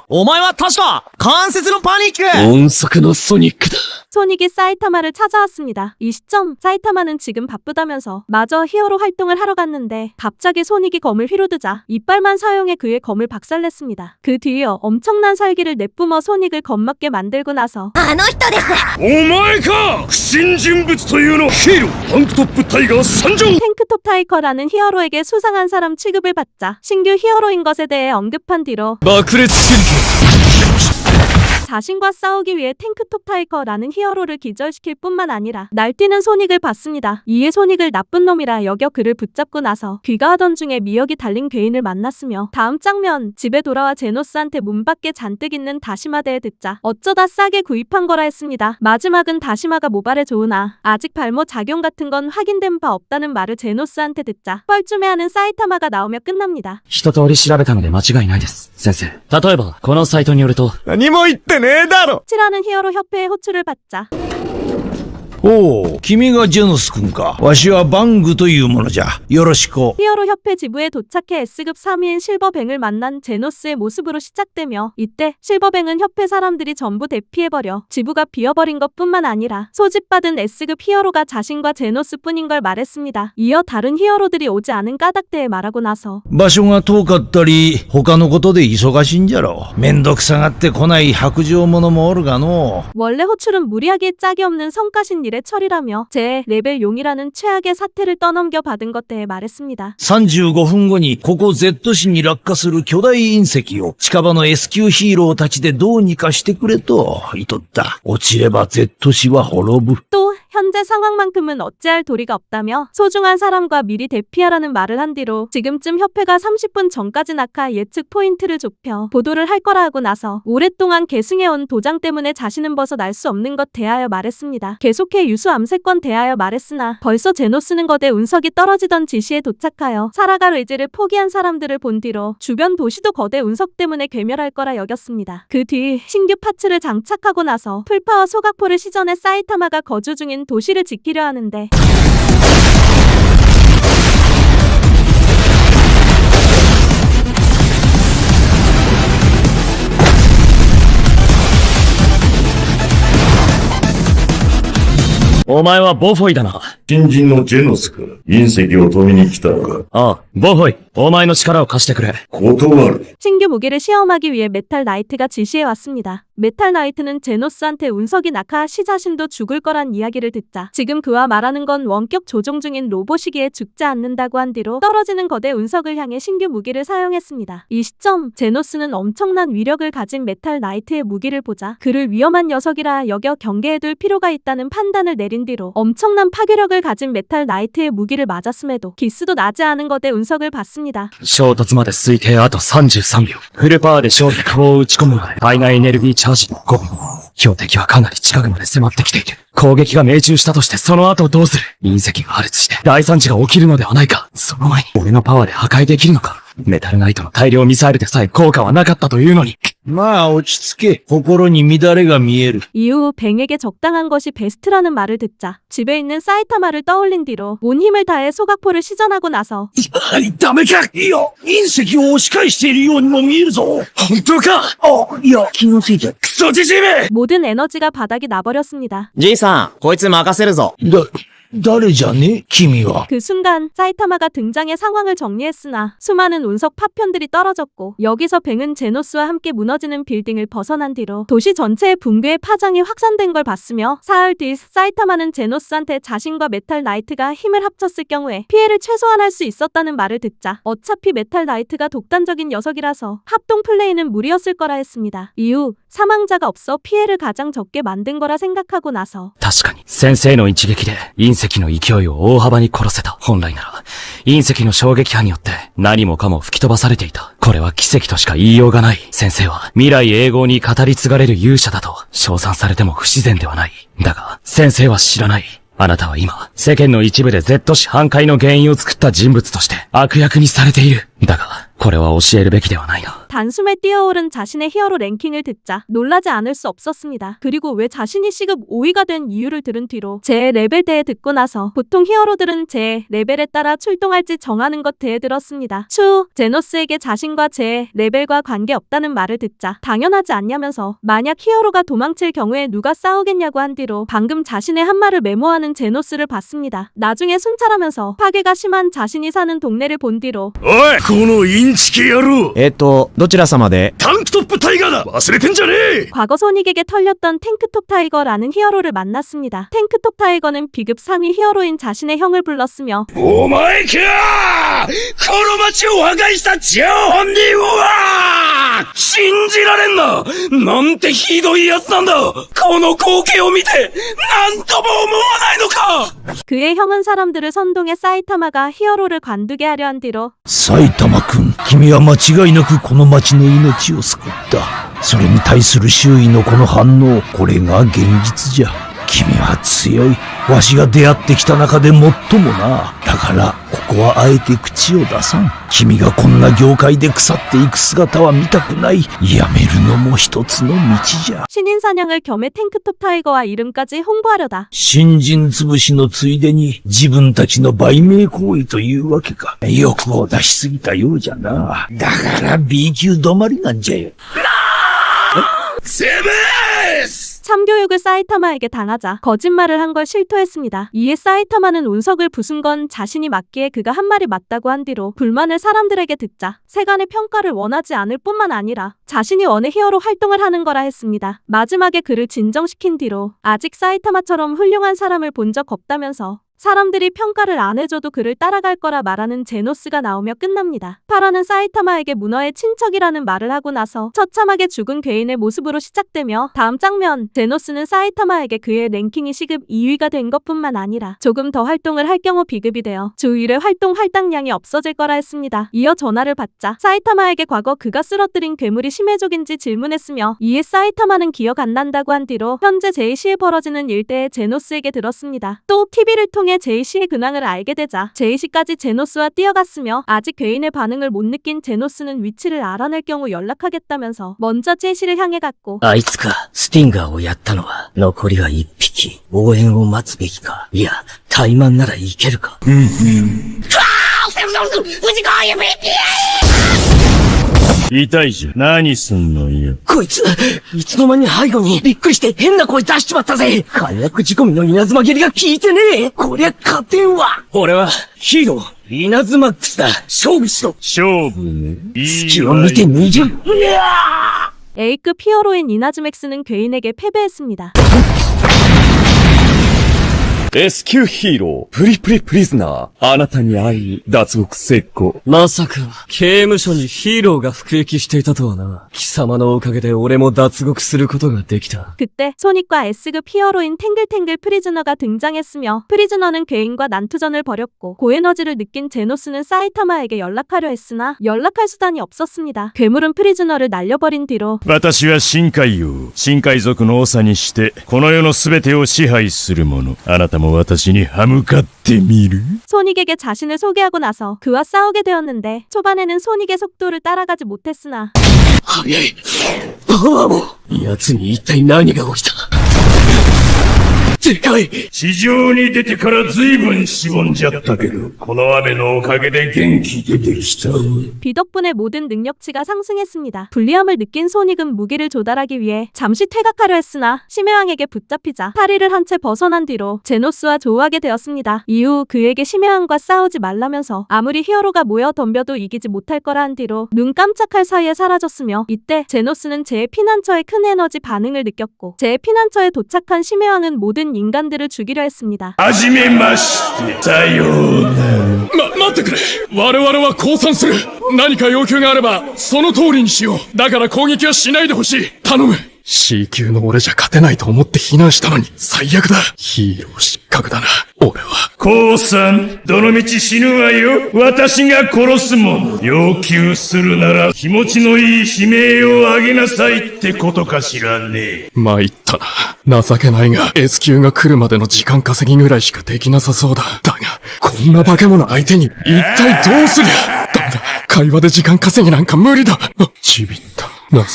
お前は確か関節のパニック！
音速のソニックだ。
소닉이 사이타마를 찾아왔습니다. 이 시점 사이타마는 지금 바쁘다면서 마저 히어로 활동을 하러 갔는데 갑자기 소닉이 검을 휘두르자 이빨만 사용해 그의 검을 박살냈습니다. 그 뒤이어 엄청난 살기를 내뿜어 소닉을 겁먹게 만들고 나서
あの人です。
お前か！不審人物というのヒーロータンクトップタイガー参上！
탱크톱 타이커라는 히어로에게 수상한 사람 취급을 받자 신규 히어로인 것에 대해 언급한 뒤로
爆裂戦記
자신과 싸우기 위해 탱크톱 타이커라는 히어로를 기절시킬 뿐만 아니라 날뛰는 소닉을 봤습니다. 이에 소닉을 나쁜 놈이라 여겨 그를 붙잡고 나서 귀가하던 중에 미역이 달린 괴인을 만났으며 다음 장면 집에 돌아와 제노스한테 문 밖에 잔뜩 있는 다시마대에 듣자 어쩌다 싸게 구입한 거라 했습니다. 마지막은 다시마가 모발에 좋으나 아직 발모 작용 같은 건 확인된 바 없다는 말을 제노스한테 듣자 뻘쭘해하는 사이타마가 나오며 끝납니다.
一通り調べたので間違いないです。先生。例えば、このサイトによると、
何も言ってねえだろ！
칠하는 히어로 협회의 호출을 받자
おお、君がジェノス君か。わしはバングというものじゃ。よろしく。
히어로 협회 지부에 도착해 S급 3위인 실버뱅을 만난 제노스의 모습으로 시작되며 이때 실버뱅은 협회 사람들이 전부 대피해버려 지부가 비어버린 것뿐만 아니라 소집받은 S급 히어로가 자신과 제노스뿐인 걸 말했습니다. 이어 다른 히어로들이 오지 않은 까닭대에 말하고 나서
場所が遠かったり、他のことで忙しいんじゃろう。めんどくさがって来ない白状者もおるがの。
원래 호출은 무리하기에 짝이 없는 성가신 일의 처리라며 제 레벨 용이라는 최악의 사태를 떠넘겨 받은 것 대해 말했습니다.
35分後にここ Z 市に落下する巨大隕石を近場の S 級ヒーローたちでどうにかしてくれと言っとった。落ちれば Z 市は滅ぶ。
또 현재 상황만큼은 어찌할 도리가 없다며 소중한 사람과 미리 대피하라는 말을 한 뒤로 지금쯤 협회가 30분 전까지 낙하 예측 포인트를 좁혀 보도를 할 거라 하고 나서 오랫동안 계승해온 도장 때문에 자신은 벗어날 수 없는 것 대하여 말했습니다. 계속해 유수 암세권 대하여 말했으나 벌써 제노스는 거대 운석이 떨어지던 지시에 도착하여 살아갈 의지를 포기한 사람들을 본 뒤로 주변 도시도 거대 운석 때문에 괴멸할 거라 여겼습니다. 그 뒤 신규 파츠를 장착하고 나서 풀파워 소각포를 시전해 사이타마가 거주 중인 도시를 지키려 하는데
お前はボフォイだな。
新人のジェノスか。隕石を飛びに来たのか。
ああ、ボフォイ。お前の力を貸してくれ。
断る。
신규 무기를 시험하기 위해 메탈 나이트가 지시해 왔습니다. 메탈 나이트는 제노스한테 운석이 낙하시 자신도 죽을 거란 이야기를 듣자 지금 그와 말하는 건 원격 조종 중인 로봇이기에 죽지 않는다고 한 뒤로 떨어지는 거대 운석을 향해 신규 무기를 사용했습니다. 이 시점 제노스는 엄청난 위력을 가진 메탈 나이트의 무기를 보자 그를 위험한 녀석이라 여겨 경계해둘 필요가 있다는 판단을 내린 뒤로 엄청난 파괴력을 가진 메탈 나이트의 무기를 맞았음에도 기스도 나지 않은 거대 운석을 봤습니다.
衝突まで推定あと33秒。フルパワーで衝撃を打ち込む前、体外エネルギーチャージ5分。標的はかなり近くまで迫ってきている。攻撃が命中したとしてその後どうする？隕石が破裂して大惨事が起きるのではないか。その前に俺のパワーで破壊できるのか。メタルナイトの大量ミサイルでさえ効果はなかったというのに。
まあ落ち着け。心に乱れが見える。
이후 뱅에게 적당한 것이 베스트라는 말을 듣자 집에 있는 사이타마를 떠올린 뒤로 온 힘을 다해 소각포를 시전하고 나서
はい、ダメかいや、隕石を押し返しているようにも見えるぞ。本当かあ、いや、気のせいじゃ。クソじじめ
모든 에너지가 바닥이 나버렸습니다.
じいさん、こいつ任せるぞ。
誰じゃね君は。
그 순간 사이타마가 등장해 상황을 정리했으나 수많은 운석 파편들이 떨어졌고 여기서 뱅은 제노스와 함께 무너지는 빌딩을 벗어난 뒤로 도시 전체의 붕괴의 파장이 확산된 걸 봤으며 사흘 뒤 사이타마는 제노스한테 자신과 메탈 나이트가 힘을 합쳤을 경우에 피해를 최소화할 수 있었다는 말을 듣자 어차피 메탈 나이트가 독단적인 녀석이라서 합동 플레이는 무리였을 거라 했습니다. 이후 사망자가 없어 피해를 가장 적게 만든 거라 생각하고 나서
確かに、先生の一撃で隕石の勢いを大幅に殺せた。本来なら、隕石の衝撃波によって何もかも吹き飛ばされていた。これは奇跡としか言いようがない。先生は未来永劫に語り継がれる勇者だと称賛されても不自然ではない。だが、先生は知らない。あなたは今、世間の一部で Z 市反壊の原因を作った人物として悪役にされている。だが、これは教えるべきではないな。
단숨에 뛰어오른 자신의 히어로 랭킹을 듣자 놀라지 않을 수 없었습니다. 그리고 왜 자신이 시급 5위가 된 이유를 들은 뒤로 제 레벨대에 듣고 나서 보통 히어로들은 제 레벨에 따라 출동할지 정하는 것 대에 들었습니다. 추, 제노스에게 자신과 제 레벨과 관계없다는 말을 듣자 당연하지 않냐면서 만약 히어로가 도망칠 경우에 누가 싸우겠냐고 한 뒤로 방금 자신의 한 말을 메모하는 제노스를 봤습니다. 나중에 순찰하면서 파괴가 심한 자신이 사는 동네를 본 뒤로
おい、このインチキ野郎。
どちら様で？
タンクトップタイガーだ。忘れてんじゃねえ。
과거 손익에게 털렸던 탱크톱 타이거라는 히어로를 만났습니다. 탱크톱 타이거는 비급 상위 히어로인 자신의 형을 불렀으며
お前かこの町を破壊した張本人は信じられんな。なんてひどいやつなんだ。この光景を見てなんとも思わないのか。
그의 형은 사람들을 선동해 사이타마가 히어로를 관두게 하려 한 뒤로
埼玉くん、君は間違いなくこの町の命を救った。それに対する周囲のこの反応、これが現実じゃ。君は強い。わしが出会ってきた中で最もな。だから、ここはあえて口を出さん。君がこんな業界で腐っていく姿は見たくない。やめるのも一つの道じゃ。
신인 사냥을 겸해 탱크톱 타이거와 이름까지 홍보하려다
新人潰しのついでに自分たちの売名行為というわけか。欲を出しすぎたようじゃな。だから B 級止まりなんじゃよ。
セブス
참교육을 사이타마에게 당하자 거짓말을 한 걸 실토했습니다. 이에 사이타마는 운석을 부순 건 자신이 맞기에 그가 한 말이 맞다고 한 뒤로 불만을 사람들에게 듣자 세간의 평가를 원하지 않을 뿐만 아니라 자신이 원해 히어로 활동을 하는 거라 했습니다. 마지막에 그를 진정시킨 뒤로 아직 사이타마처럼 훌륭한 사람을 본 적 없다면서 사람들이 평가를 안 해줘도 그를 따라갈 거라 말하는 제노스가 나오며 끝납니다. 8화는 사이타마에게 문어의 친척이라는 말을 하고 나서 처참하게 죽은 괴인의 모습으로 시작되며 다음 장면, 제노스는 사이타마에게 그의 랭킹이 시급 2위가 된 것뿐만 아니라 조금 더 활동을 할 경우 비급이 되어 주 1회 활동 할당량이 없어질 거라 했습니다. 이어 전화를 받자 사이타마에게 과거 그가 쓰러뜨린 괴물이 심해족인지 질문했으며 이에 사이타마는 기억 안 난다고 한 뒤로 현재 제이시에 벌어지는 일대에 제노스에게 들었습니다. 또 TV를 통해 제이시의 근황을 알게 되자 제이시까지 제노스와 뛰어갔으며 아직 괴인의 반응을 못 느낀 제노스는 위치를 알아낼 경우 연락하겠다면서 먼저 제이시를 향해 갔고
あいつか、スティンガーをやったのは、残りは1匹。応援を待つべきか。いや、怠慢ならいけるか。
痛いじゃん。何すんのよ。
こいつ、いつの間に背後にびっくりして変な声出しちまったぜ。火薬仕込みの稲妻蹴りが効いてねえ。こりゃ勝てんわ。俺はヒーロー、稲妻マックスだ。勝負しろ。
勝負ね。
隙を見て20分や
A급 히어로인 이나즈맥스는 괴인에게 패배했습니다.
S級ヒーロー、プリプリプリズナー、あなたに会いに脱獄成功。
まさか、刑務所にヒーローが服役していたとはな。貴様のおかげで俺も脱獄することができた。
그때 소닉과 S급 히어로인 탱글탱글 프리즈너가 등장했으며 프리즈너는 괴인과 난투전을 벌였고 고에너지를 느낀 제노스는 사이타마에게 연락하려 했으나 연락할 수단이 없었습니다. 괴물은 프리즈너를 날려버린 뒤로
私は深海王。深海族の長にして、この世のすべてを支配する者。あなたも私に歯向かってみる
소닉에게 자신을 소개하고 나서 그와 싸우게 되었는데 초반에는 소닉의 속도를 따라가지 못했으나
早い。パワーも。奴に一体何が起きた。でかい。
地上に出てから随分しぼんじゃったけど、この雨のおかげで元気出てきた。
비 덕분에 모든 능력치가 상승했습니다. 불리함을 느낀 소닉은 무기를 조달하기 위해 잠시 퇴각하려 했으나 심해왕에게 붙잡히자 다리를 한 채 벗어난 뒤로 제노스와 조우하게 되었습니다. 이후 그에게 심해왕과 싸우지 말라면서 아무리 히어로가 모여 덤벼도 이기지 못할 거라 한 뒤로 눈 깜짝할 사이에 사라졌으며 이때 제노스는 제 피난처의 큰 에너지 반응을 느꼈고 제 피난처에 도착한 심해왕은 모든 인간들을 죽이려 했습니다.
はじめまして。さようなら。
待ってくれ。我々は降参する。何か要求があれば、その通りにしよう。だから攻撃はしないでほしい。頼む。C 級の俺じゃ勝てないと思って避難したのに、最悪だ。ヒーロー失格だな。俺は。
降参、どの道死ぬわよ。私が殺すもん。要求するなら気持ちのいい悲鳴を上げなさいってことかしらね。
参ったな。情けないが、S 級が来るまでの時間稼ぎぐらいしかできなさそうだ。だが、こんな化け物相手に、一体どうすりゃ。ダメだ。会話で時間稼ぎなんか無理だ。ちびった。情けね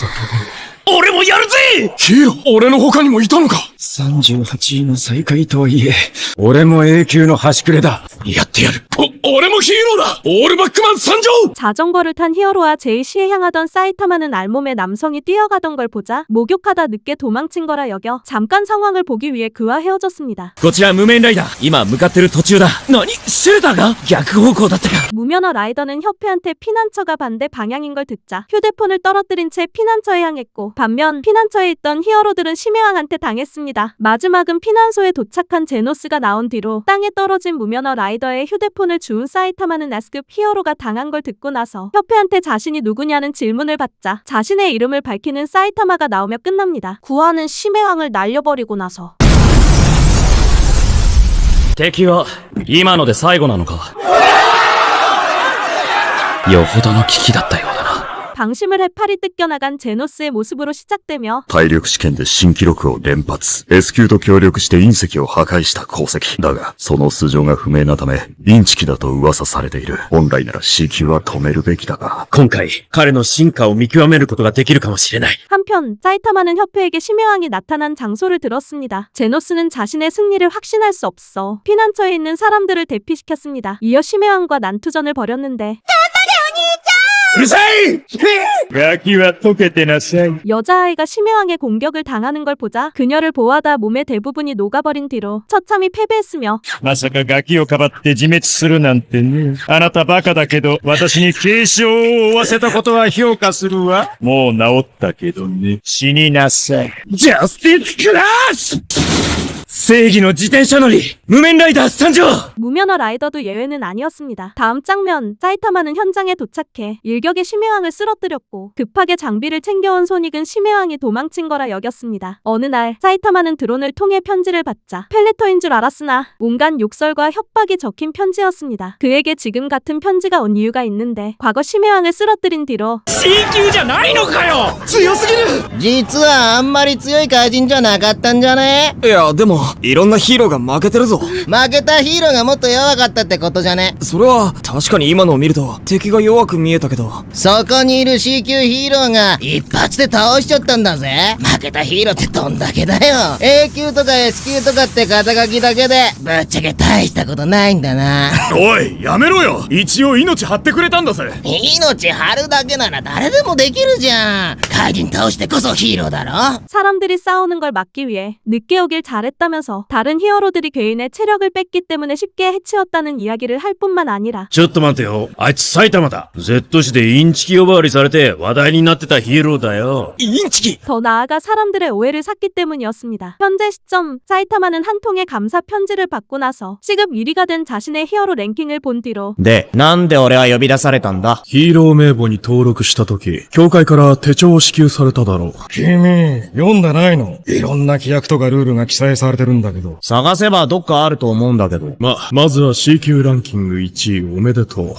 え。
俺もやるぜ。
ヒーロー、俺の他にもいたのか。
38位の最下位とはいえ、俺も A 級の端くれだ。
やってやる。
俺もヒーローだ。オールバックマン参上。
자전거를 탄 히어로와 제이시에 향하던 사이타마는 알몸에 남성이 뛰어가던 걸 보자 목욕하다 늦게 도망친 거라 여겨 잠깐 상황을 보기 위해 그와 헤어졌습니다.
こちら無面ライダー。今向かってる途中だ。
何シェルターが逆方向だったか。
무면허 라이더는 협회한테 피난처가 반대 방향인 걸 듣자 휴대폰을 떨어뜨린 채 피난처에 향했고 반면 피난처에 있던 히어로들은 심해왕한테 당했습니다. 마지막은 피난소에 도착한 제노스가 나온 뒤로 땅에 떨어진 무면허 라이더의 휴대폰을 주운 사이타마는 S급 히어로가 당한 걸 듣고 나서 협회한테 자신이 누구냐는 질문을 받자 자신의 이름을 밝히는 사이타마가 나오며 끝납니다. 구하는 심해왕을 날려버리고 나서
敵は今ので最後なのか。よほどの危機だったようだな。
방심을 해팔이 뜯겨나간 제노스의 모습으로 시작되며
体力試験で新記録を連発。S 級と協力して隕石を破壊した功績。だが、その素性が不明なため、インチキだと噂されている。本来なら C 級は止めるべきだが。
今回、彼の進化を見極めることができるかもしれない。
한편 사이타마는 협회에게 심해왕이 나타난 장소를 들었습니다. 제노스는 자신의 승리를 확신할 수 없어 피난처에 있는 사람들을 대피시켰습니다. 이어 심해왕과 난투전을 벌였는데
うるさいガキは溶けてなさい。
여자아이가 심해왕의 공격을 당하는 걸 보자 그녀를 보호하다 몸의 대부분이 녹아버린 뒤로 처참히 패배했으며
まさかガキをかばって自滅するなんてね。あなたバカだけど、私に警鐘を負わせたことは評価するわ。もう治ったけどね。死になさい。ジャスティスクラッシュ
正義の自転車乗り無面ライダー参上。
무면허 라이더도 예외는 아니었습니다. 다음 장면, 사이타마는 현장에 도착해 일격에 심해왕을 쓰러뜨렸고 급하게 장비를 챙겨온 손익은 심해왕이 도망친 거라 여겼습니다. 어느 날 사이타마는 드론을 통해 편지를 받자 펠레터인 줄 알았으나 온갖 욕설과 협박이 적힌 편지였습니다. 그에게 지금 같은 편지가 온 이유가 있는데 과거 심해왕을 쓰러뜨린 뒤로
C級じゃないのかよ。
強すぎる。
実はあんまり強い怪人じゃなかったんじゃね？
いや、でも、いろんなヒーローが負けてるぞ。
負けたヒーローがもっと弱かったってことじゃね？
それは、確かに今のを見ると、敵が弱く見えたけど。
そこにいる C 級ヒーローが一発で倒しちゃったんだぜ。負けたヒーローってどんだけだよ。A 級とか S 級とかって肩書きだけで、ぶっちゃけ大したことないんだな。
おい、やめろよ。一応命張ってくれたんだぜ。
命張るだけなら誰でもできるじゃん。怪人倒してこそヒーローだろ。
사람들이 싸우는 걸 막기 위해 늦게 오길 잘했다면서 다른 히어로들이 개인의 체력을 뺐기 때문에 쉽게 해치웠다는 이야기를 할 뿐만 아니라
ちょっと待てよ。あいつ埼玉だ。Z 市でインチキ呼ばわりされて話題になってたヒーローだよ。
インチキ。
더 나아가 사람들의 오해를 샀기 때문이었습니다. 현재 시점 사이타마는 한 통의 감사 편지를 받고 나서 시급 1위가 된 자신의 히어로 랭킹을 본 뒤로
で、なんで俺は呼び出されたんだ？
ヒーロー名簿に登録した時、協会から手帳を支給されただろう。君、読んでないの？いろんな規約とかルールが記載されてるんだけど。
探せばどっかあると思うんだけど。
まずは C 級ランキング1位おめでとう。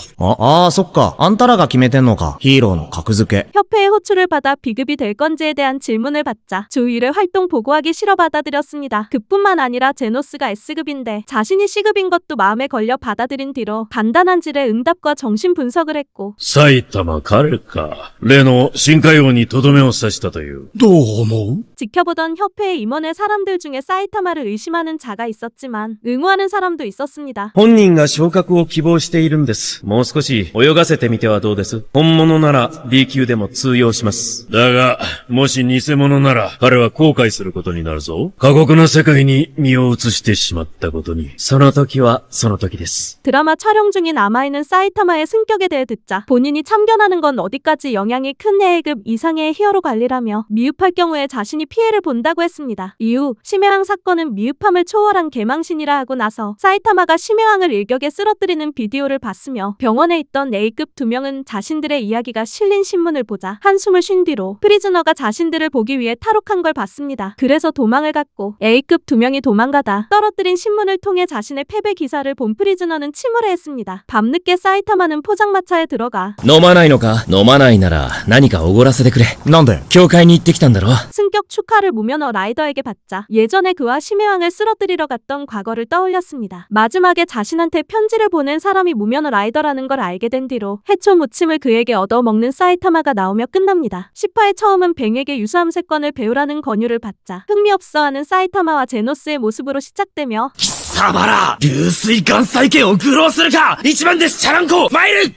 そっか。あんたらが決めてんのか。ヒーローの格付け。
협회의 호출을 받아 비급이 될 건지에 대한 질문을 받자 주일의 활동 보고하기 싫어 받아들였습니다. 그뿐만 아니라 제노스가 S급인데 자신이 C급인 것도 마음에 걸려 받아들인 뒤로 간단한 질의 응답과 정신 분석을 했고
埼玉彼か。例の深海王にとどめを刺したという。
どう思う？
지켜보던 협회의 임원의 사람들 중에 사이타마를 의심하는 자가 있었지만 응원하는 사람도 있었습니다.
本人が昇格を希望しているんです。もう少し泳がせてみてはどうです？本物なら B 級でも通用します。だが、もし偽物なら彼は後悔することになるぞ。過酷な世界に身を移してしまったことに。その時はその時です。
드라마 촬영 중인 남아있는 사이타마의 승격에 대해 듣자 본인이 참견하는 건 어디까지 영향이 큰 A급 이상의 히어로 관리라며 미흡할 경우에 자신이 피해를 본다고 했습니다. 이후 심해왕 사건은 미흡함을 초월한 개망신이라 하고 나서 사이타마가 심해왕을 일격에 쓰러뜨리는 비디오를 봤으며 병원에 있던 A급 2명은 자신들의 이야기가 실린 신문을 보자 한숨을 쉰 뒤로 프리즈너가 자신들을 보기 위해 탈옥한 걸 봤습니다. 그래서 도망을 갔고 A급 2명이 도망가다 떨어뜨린 신문을 통해 자신의 패배 기사를 본 프리즈너는 침울해했습니다. 밤늦게 사이타마는 포장마차에 들어가
飲まないのか？飲まないなら、何かおごらせてくれ。
なんで？
教会に行ってきたんだろ？
승격 축하를 무면허 라이더에게 받자 예전에 그와 심해왕을 쓰러뜨리러 갔던 과거를 떠올렸습니다. 마지막에 자신한테 편지를 보낸 사람이 무면허 라이더라는 걸 알게 된 뒤로 해초 무침을 그에게 얻어먹는 사이타마가 나오며 끝납니다. 10화의 처음은 뱅에게 유수함 세권을 배우라는 권유를 받자 흥미없어하는 사이타마와 제노스의 모습으로 시작되며
貴様ら流水艦再建を愚弄するか。一番弟子チャランコ参る。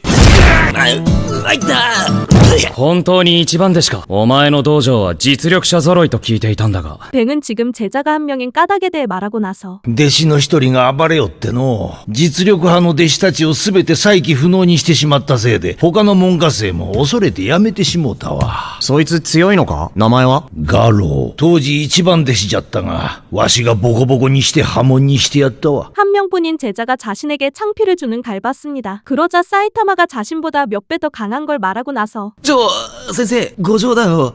あいった
本当に一番弟子か。お前の道場は実力者揃いと聞いていたんだが。
뱅은 지금 제자가 한 명인 까닭에 대해 말하고 나서
弟子の一人が暴れよっての。実力派の弟子たちをすべて再起不能にしてしまったせいで、他の門下生も恐れてやめてしもうたわ。
そいつ強いのか？名前は？
ガロー。当時一番弟子じゃったが、わしがボコボコにして破門にしてやったわ。
한 명뿐인 제자가 자신에게 창피를 주는 갈봤습니다. 그러자 사이타마가 자신보다 몇 배 더 강한 걸 말하고 나서
先生、ご冗談を。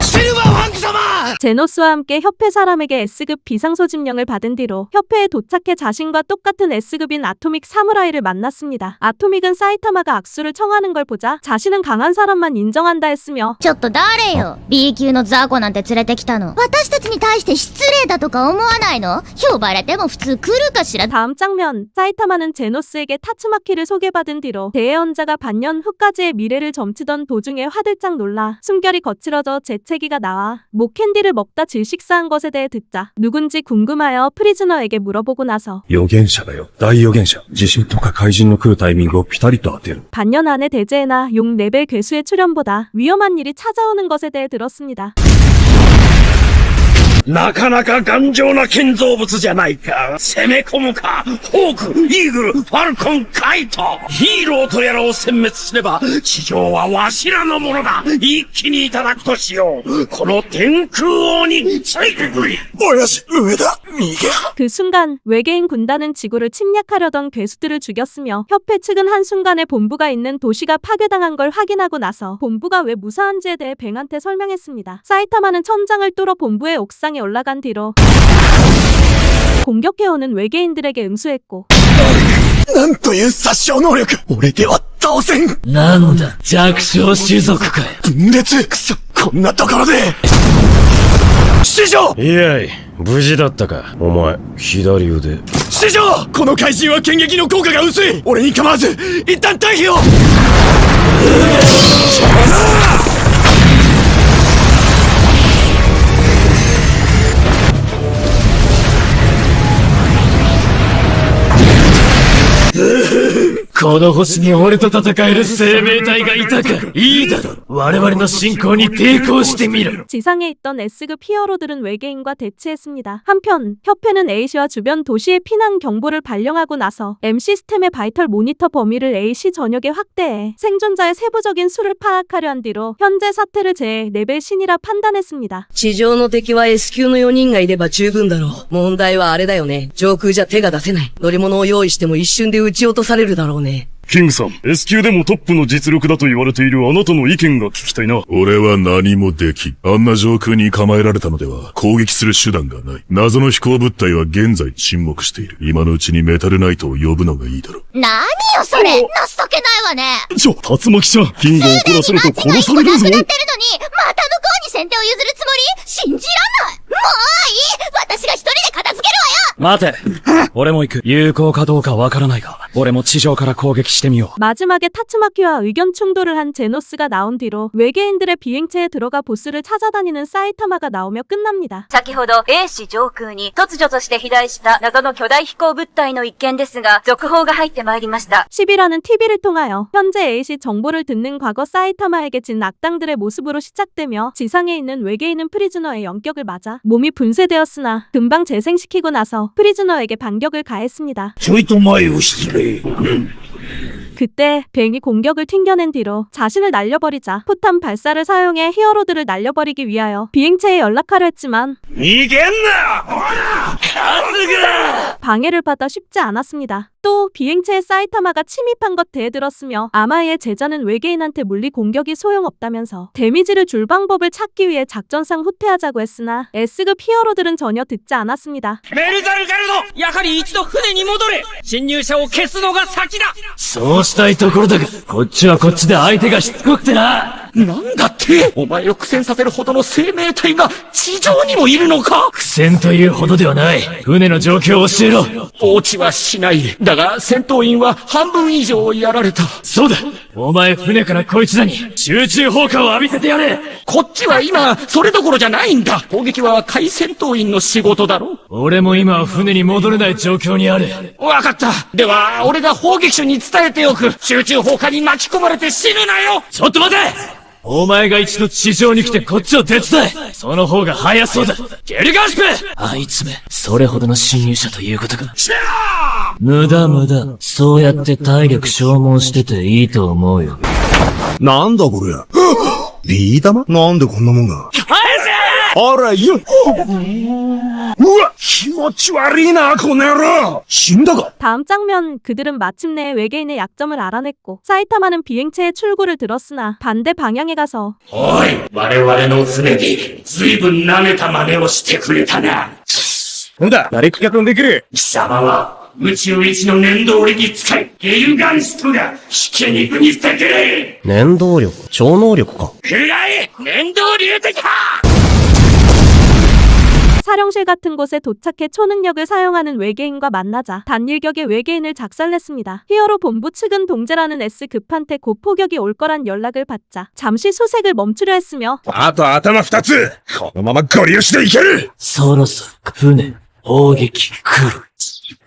제노스와 함께 협회 사람에게 S급 비상소집령을 받은 뒤로 협회에 도착해 자신과 똑같은 S급인 아토믹 사무라이를 만났습니다. 아토믹은 사이타마가 악수를 청하는 걸 보자 자신은 강한 사람만 인정한다 했으며
ちょっと誰よ B 級の雑魚なんて連れてきたの私たちに対して失礼だとか思わないの呼ばれても普通来るかしら
다음 장면 사이타마는 제노스에게 타츠마키를 소개받은 뒤로 대예언자가 반년 후까지의 미래를 점치던 도중에 화들짝 놀라 숨결이 거칠어져 재채기가 나와 목캔디를 먹다 질식사한 것에 대해 듣자 누군지 궁금하여 프리즈너에게 물어보고 나서
預言者だよ。大預言者。地震とか怪人の来るタイミングをピタリと当てる。
반년 안에 대제나 용 레벨 괴수의 출현보다 위험한 일이 찾아오는 것에 대해 들었습니다.
なかなか頑丈な建造物じゃないか。攻め込むか。ホーク、イーグル、ファルコン、カイト。ヒーローとやらを殲滅すれば、地上はわしらのものだ。一気にいただくとしよう。この天空王についてくれ。
親父、上だ。逃げ。
그 순간 외계인 군단은 지구를 침략하려던 괴수들을 죽였으며 협회 측은 한순간에 본부가 있는 도시가 파괴당한 걸 확인하고 나서 본부가 왜 무사한지에 대해 뱅한테 설명했습니다. 사이타마는 천장을 뚫어 본부의 옥상에 올라간 뒤로 공격해오는 외계인들에게 응수했고
なんという殺傷能力。俺では倒せん。
なんだ、弱小種族かよ。
分裂。くそ、こんなところで。師匠。
いやい、無事だったか。お前、左腕。
師匠、この怪人は剣撃の効果が薄い。俺に構わず、一旦退避を。
この星に俺と戦える生命体がいたか。いいだろ。我々の侵攻に抵抗してみろ。
지상에 있던 S급 히어로들은 외계인과 대치했습니다. 한편 협회는 A시와 주변 도시의 피난 경보를 발령하고 나서 M 시스템의 바이털 모니터 범위를 A시 전역에 확대해 생존자의 세부적인 수를 파악하려 한 뒤로 현재 사태를 제 레벨 신이라 판단했습니다.
地上の敵は S 級の4人がいれば十分だろう。問題はあれだよね。上空じゃ手が出せない。乗り物を用意しても一瞬で撃ち落とされるだろうね。
キングさん、S 級でもトップの実力だと言われているあなたの意見が聞きたいな。俺は何もできん。あんな上空に構えられたのでは攻撃する手段がない。謎の飛行物体は現在沈黙している。今のうちにメタルナイトを呼ぶのがいいだろう。
何よそれ、情けないわね。
竜巻ちゃん、キングを怒らせると殺されるぞ。
なくなってるのに、また向こうに先手を譲るつもり？信じらんない。もういい。私が一人で片付ける
待て。俺も行く。有効かどうかわからないが、俺も地上から攻撃してみよう。
마지막에 타츠마키와 의견 충돌을 한 제노스가 나온 뒤로 외계인들의 비행체에 들어가 보스를 찾아다니는 사이타마가 나오며 끝납니다.
先ほど A 市上空に突如として飛来した謎の巨大飛行物体の一件ですが、続報が入ってまいりました。
10이라는 TV를 통하여 현재 A시 정보를 듣는 과거 사이타마에게 진 악당들의 모습으로 시작되며 지상에 있는 외계인은 프리즈너의 영격을 맞아 몸이 분쇄되었으나 금방 재생시키고 나서 프리즈너에게 반격을 가했습니다.
ちょいと前を失礼。
그때 뱅이 공격을 튕겨낸 뒤로 자신을 날려버리자 포탄 발사를 사용해 히어로들을 날려버리기 위하여 비행체에 연락하려 했지만
逃げんな！ほら！数が！
방해를 받아 쉽지 않았습니다. 또 비행체에 사이타마가 침입한 것 대들었으며 아마이의 제자는 외계인한테 물리 공격이 소용없다면서 데미지를 줄 방법을 찾기 위해 작전상 후퇴하자고 했으나 S급 히어로들은 전혀 듣지 않았습니다.
メルザルガルド、やはり一度船に戻れ。侵入者を消すのが先だ。
そうしたいところだが、こっちはこっちで相手がしつこくてな。
なんだって、お前を苦戦させるほどの生命体が地上にもいるのか。
苦戦というほどではない。船の状況を教えろ。
放置はしない。だが戦闘員は半分以上やられた。
そうだ。お前船からこいつらに集中砲火を浴びせてやれ。
こっちは今それどころじゃないんだ。攻撃は海戦闘員の仕事だろ。
俺も今は船に戻れない状況にある。
わかった。では俺が砲撃手に伝えておく。集中砲火に巻き込まれて死ぬなよ。
ちょっと待て。お前が一度地上に来てこっちを手伝え。その方が早そうだ。ゲルガーシュペ。あいつめ、それほどの侵入者ということか。無駄。そうやって体力消耗してていいと思うよ。
なんだこれ。ビー玉なんでこんなもんが。あら、いや。うわ、気持ち悪いな、この野郎。死んだか。
다음 장면 그들은 마침내 외계인의 약점을 알아냈고 사이타마는 비행체의 출구를 들었으나 반대 방향에 가서
おい、我々の船で随分舐めた真似をしてくれたな。
なんだ、誰気が飛んでくる。
貴様は宇宙一の念動力に使い、ゲルガンストがひけ肉にしてくれ。
念動力、超能力か。
くらえ、念動流的か。
사령실 같은 곳에 도착해 초능력을 사용하는 외계인과 만나자 단일격의 외계인을 작살냈습니다. 히어로 본부 측은 동재라는 S급한테 곧 포격이 올 거란 연락을 받자 잠시 수색을 멈추려 했으며
あと頭二つ。このままゴリ押しでいける。
そろそろ船、砲撃来る。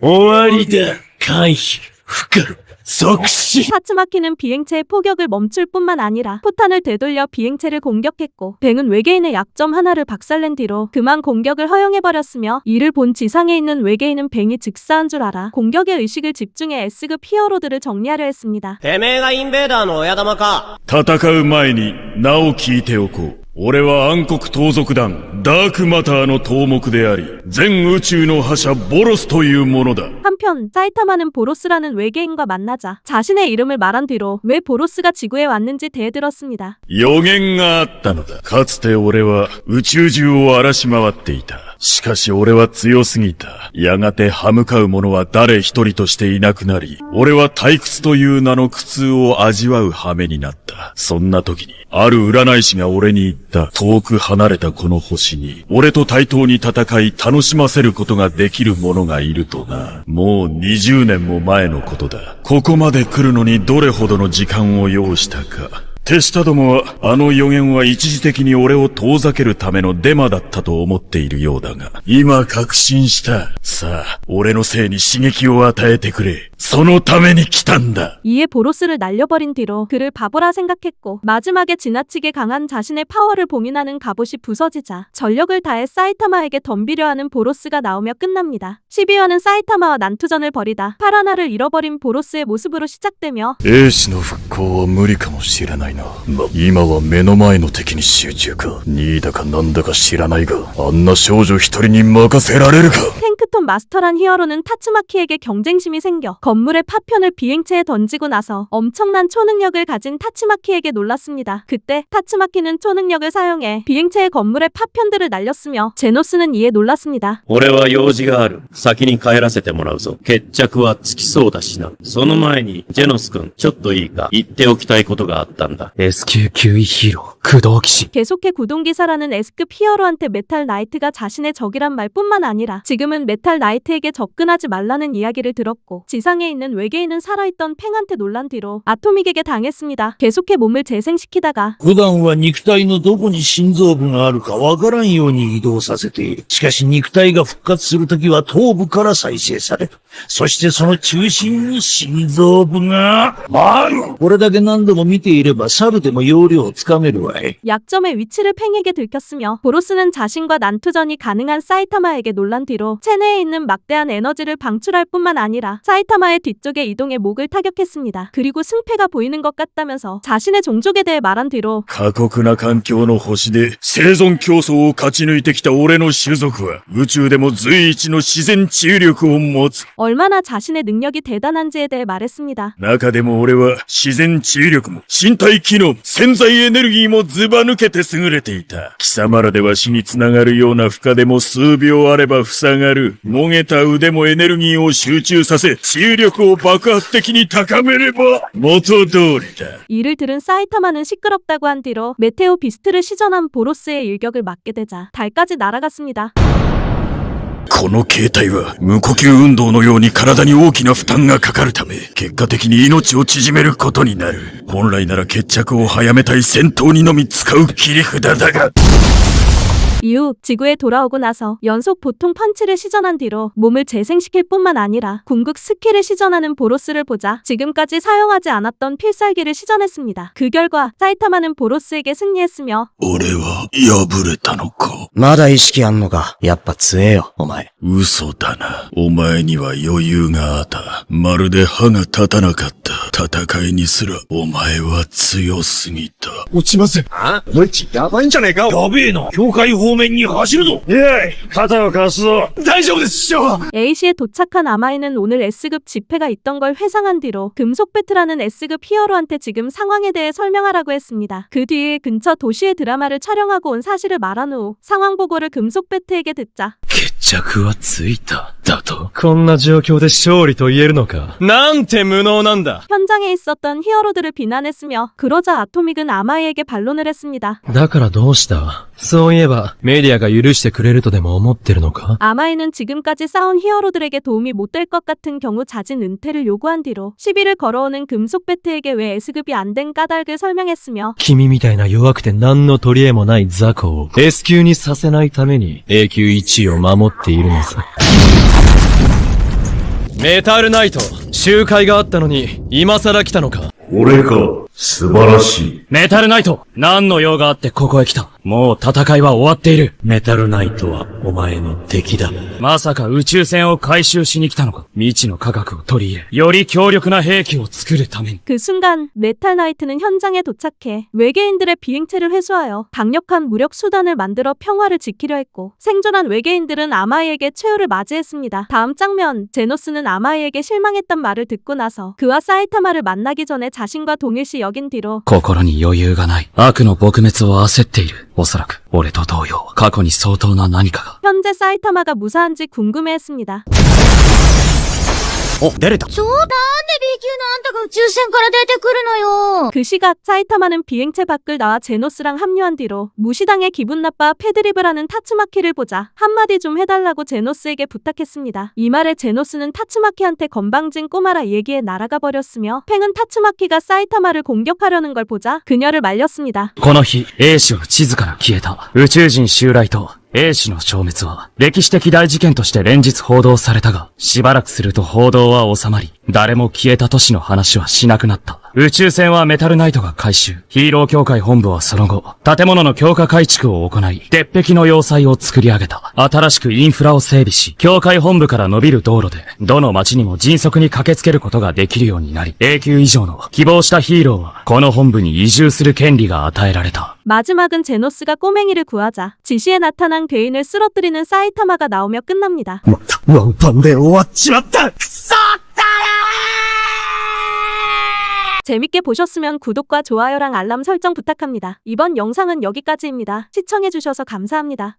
終わりだ。回避、不可。
即死
타츠마키는 비행체의 포격을 멈출 뿐만 아니라 포탄을 되돌려 비행체를 공격했고 뱅은 외계인의 약점 하나를 박살낸 뒤로 그만 공격을 허용해버렸으며 이를 본 지상에 있는 외계인은 뱅이 즉사한 줄 알아 공격에 의식을 집중해 S급 히어로들을 정리하려 했습니다.
てめえがインベーダーの親玉か。
戦う前に名を聞いておこう。俺は暗黒盗賊団、ダークマターの頭目であり、全宇宙の覇者ボロスというものだ。
한편 사이타마는 보로스라는 외계인과 만나자 자신의 이름을 말한 뒤로 왜 보로스가 지구에 왔는지 대들었습니다.
予言があったのだ。かつて俺は宇宙中を荒らし回っていた。しかし俺は強すぎた。やがて歯向かう者は誰一人としていなくなり、俺は退屈という名の苦痛を味わう羽目になった。そんな時に、ある占い師が俺に言った。遠く離れたこの星に、俺と対等に戦い楽しませることができる者がいるとな。もう20年も前のことだ。ここまで来るのにどれほどの時間を要したか。手下どもは、あの予言は一時的に俺を遠ざけるためのデマだったと思っているようだが、今確信した。さあ、俺のせいに刺激を与えてくれ。そのために来たんだ。
이에 보로스를 날려버린 뒤로 그를 바보라 생각했고 마지막에 지나치게 강한 자신의 파워를 봉인하는 갑옷이 부서지자 전력을 다해 사이타마에게 덤비려 하는 보로스가 나오며 끝납니다. 12화는 사이타마와 난투전을 벌이다 파라나를 잃어버린 보로스의 모습으로 시작되며
英氏の復興は無理かもしれないな。今は目の前の敵に集中か。2位だかなんだか知らないが、あんな少女一人に任せられるか。
탱크톤 마스터란 히어로는 타츠마키에게 경쟁심이 생겨 건물의 파편을 비행체에 던지고 나서 엄청난 초능력을 가진 타츠마키에게 놀랐습니다. 그때 타츠마키는 초능력을 사용해 비행체의 건물의 파편들을 날렸으며 제노스는 이에 놀랐습니다.
俺は用事がある。先に帰らせてもらうぞ。決着はつきそうだしな。その前に、ジェノス君、ちょっといいか。言っておきたいことがあったんだ。
S級9位ヒーロー、駆動騎士。
계속해 구동기사라는 S급 히어로한테 메탈 나이트가 자신의 적이란 말뿐만 아니라 지금은 메탈 나이트에게 접근하지 말라는 이야기를 들었고 지상에 있는 외계인은 살아있던 팽한테 놀란 뒤로 아토믹에게 당했습니다. 계속해 몸을 재생시키다가
普段は肉体のどこに心臓部があるかわからんように移動させている。しかし肉体が復活するときは頭部から再生される。そしてその中心に心臓部がある。これだけ何度も見ていれば猿でも要領をつかめるわい。
약점의 위치를 팽에게 들켰으며 보로스는 자신과 난투전이 가능한 사이타마에게 놀란 뒤로 체내에 있는 막대한 에너지를 방출할 뿐만 아니라 사이타마의 뒤쪽에 이동해 목을 타격했습니다. 그리고 승패가 보이는 것 같다면서 자신의 종족에 대해 말한 뒤로
過酷な環境の星で生存競争を勝ち抜いてきた俺の種族は宇宙でも随一の自然治癒力を持つ。
얼마나 자신의 능력이 대단한지에 대해 말했습니다.
中でも俺は自然治癒力も身体機能、潜在エネルギーもズバ抜けて優れていた。貴様らでは死につながるような負荷でも数秒あれば塞がる。もげた腕もエネルギーを集中させ、治癒力を爆発的に高めれば元通りだ。
이를 들은 사이타마는 시끄럽다고 한 뒤로 메테오 비스트를 시전한 보로스의 일격을 맞게 되자 달까지 날아갔습니다.
この形態は無呼吸運動のように体に大きな負担がかかるため、結果的に命を縮めることになる。本来なら決着を早めたい戦闘にのみ使う切り札だが。
이후 지구에 돌아오고 나서 연속 보통 펀치를 시전한 뒤로 몸을 재생시킬 뿐만 아니라 궁극 스킬을 시전하는 보로스를 보자 지금까지 사용하지 않았던 필살기를 시전했습니다. 그 결과 사이타마는 보로스에게 승리했으며
俺は敗れたのか。
まだ意識あんのか。やっぱ強えよ、お前。
嘘だな。お前には余裕があった。まるで歯が立たなかった。戦いにすらお前は強すぎた。
落ちません。
こいつやばいんじゃねえか。やべえな。境界方面に走るぞ。肩を貸すぞ。大丈夫です、師匠。
A시에 도착한 아마이는 오늘 S급 집회가 있던 걸 회상한 뒤로 금속 배트라는 S급 히어로한테 지금 상황에 대해 설명하라고 했습니다. 그 뒤에 근처 도시의 드라마를 촬영하고 온 사실을 말한 후 상황 보고를 금속 배트에게 듣자
決着はついた。だとこんな状況で勝利と言えるのか。なんて無能なんだ。
현장에 있었던 히어로들을 비난했으며 그러자 아토믹은 아마이에게 반론을 했습니다.
だからどうした。そういえばメディアが許してくれるとでも思ってるのか。
아마이는 지금까지 싸운 히어로들에게 도움이 못 될 것 같은 경우 자진 은퇴를 요구한 뒤로 시비를 걸어오는 금속 배트에게 왜 S급이 안 된 까닭을 설명했으며
君みたいな弱くて何の取り柄もない雑魚を S 級にさせないために A 級1位を守っているのさ。メタルナイト、集会があったのに、今更来たのか。
俺か、素晴らしい。
メタルナイト、何の用があってここへ来た。もう戦いは終わっている。
メタルナイトはお前の敵だ。
まさか宇宙船を回収しに来たのか。未知の科学を取り入れ、より強力な兵器を作るために。
그 순간 메탈 나이트는 현장에 도착해 외계인들의 비행체를 회수하여 강력한 무력 수단을 만들어 평화를 지키려 했고, 생존한 외계인들은 아마이에게 최후를 맞이했습니다. 다음 장면, 제노스는 아마이에게 실망했단 말을 듣고 나서 그와 사이타마를 만나기 전에 자신과 동일시 여긴 뒤로
心に余裕がない。悪の撲滅を焦っている。おそらく、俺と同様、過去に相当な何かが。
현재 사이타마가 무사한지 궁금해했습니다.
お、出れた。
そうだ、なんで B 級のあんたが宇宙船から出てくるのよ。
그 시각 사이타마는 비행체 밖을 나와 제노스랑 합류한 뒤로 무시당해 기분 나빠 패드립을 하는 타츠마키를 보자 한마디 좀 해달라고 제노스에게 부탁했습니다. 이 말에 제노스는 타츠마키한테 건방진 꼬마라 얘기에 날아가 버렸으며, 팽은 타츠마키가 사이타마를 공격하려는 걸 보자 그녀를 말렸습니다.
この日、A 氏は地図から消えた。宇宙人襲来と A 氏の消滅は歴史的大事件として連日報道されたが、しばらくすると報道は収まり、誰も消えた都市の話はしなくなった。宇宙船はメタルナイトが回収。ヒーロー協会本部はその後、建物の強化改築を行い、鉄壁の要塞を作り上げた。新しくインフラを整備し、協会本部から伸びる道路で、どの町にも迅速に駆けつけることができるようになり、A級以上の希望したヒーローは、この本部に移住する権利が与えられた。
마지막은 제노스가 꼬맹이를 구하자 지시에 나타난 괴인을 쓰러뜨리는 사이타마가 나오며 끝납니다.
また、ワンパンで終わっちまった。
재밌게 보셨으면 구독과 좋아요랑 알람 설정 부탁합니다. 이번 영상은 여기까지입니다. 시청해주셔서 감사합니다.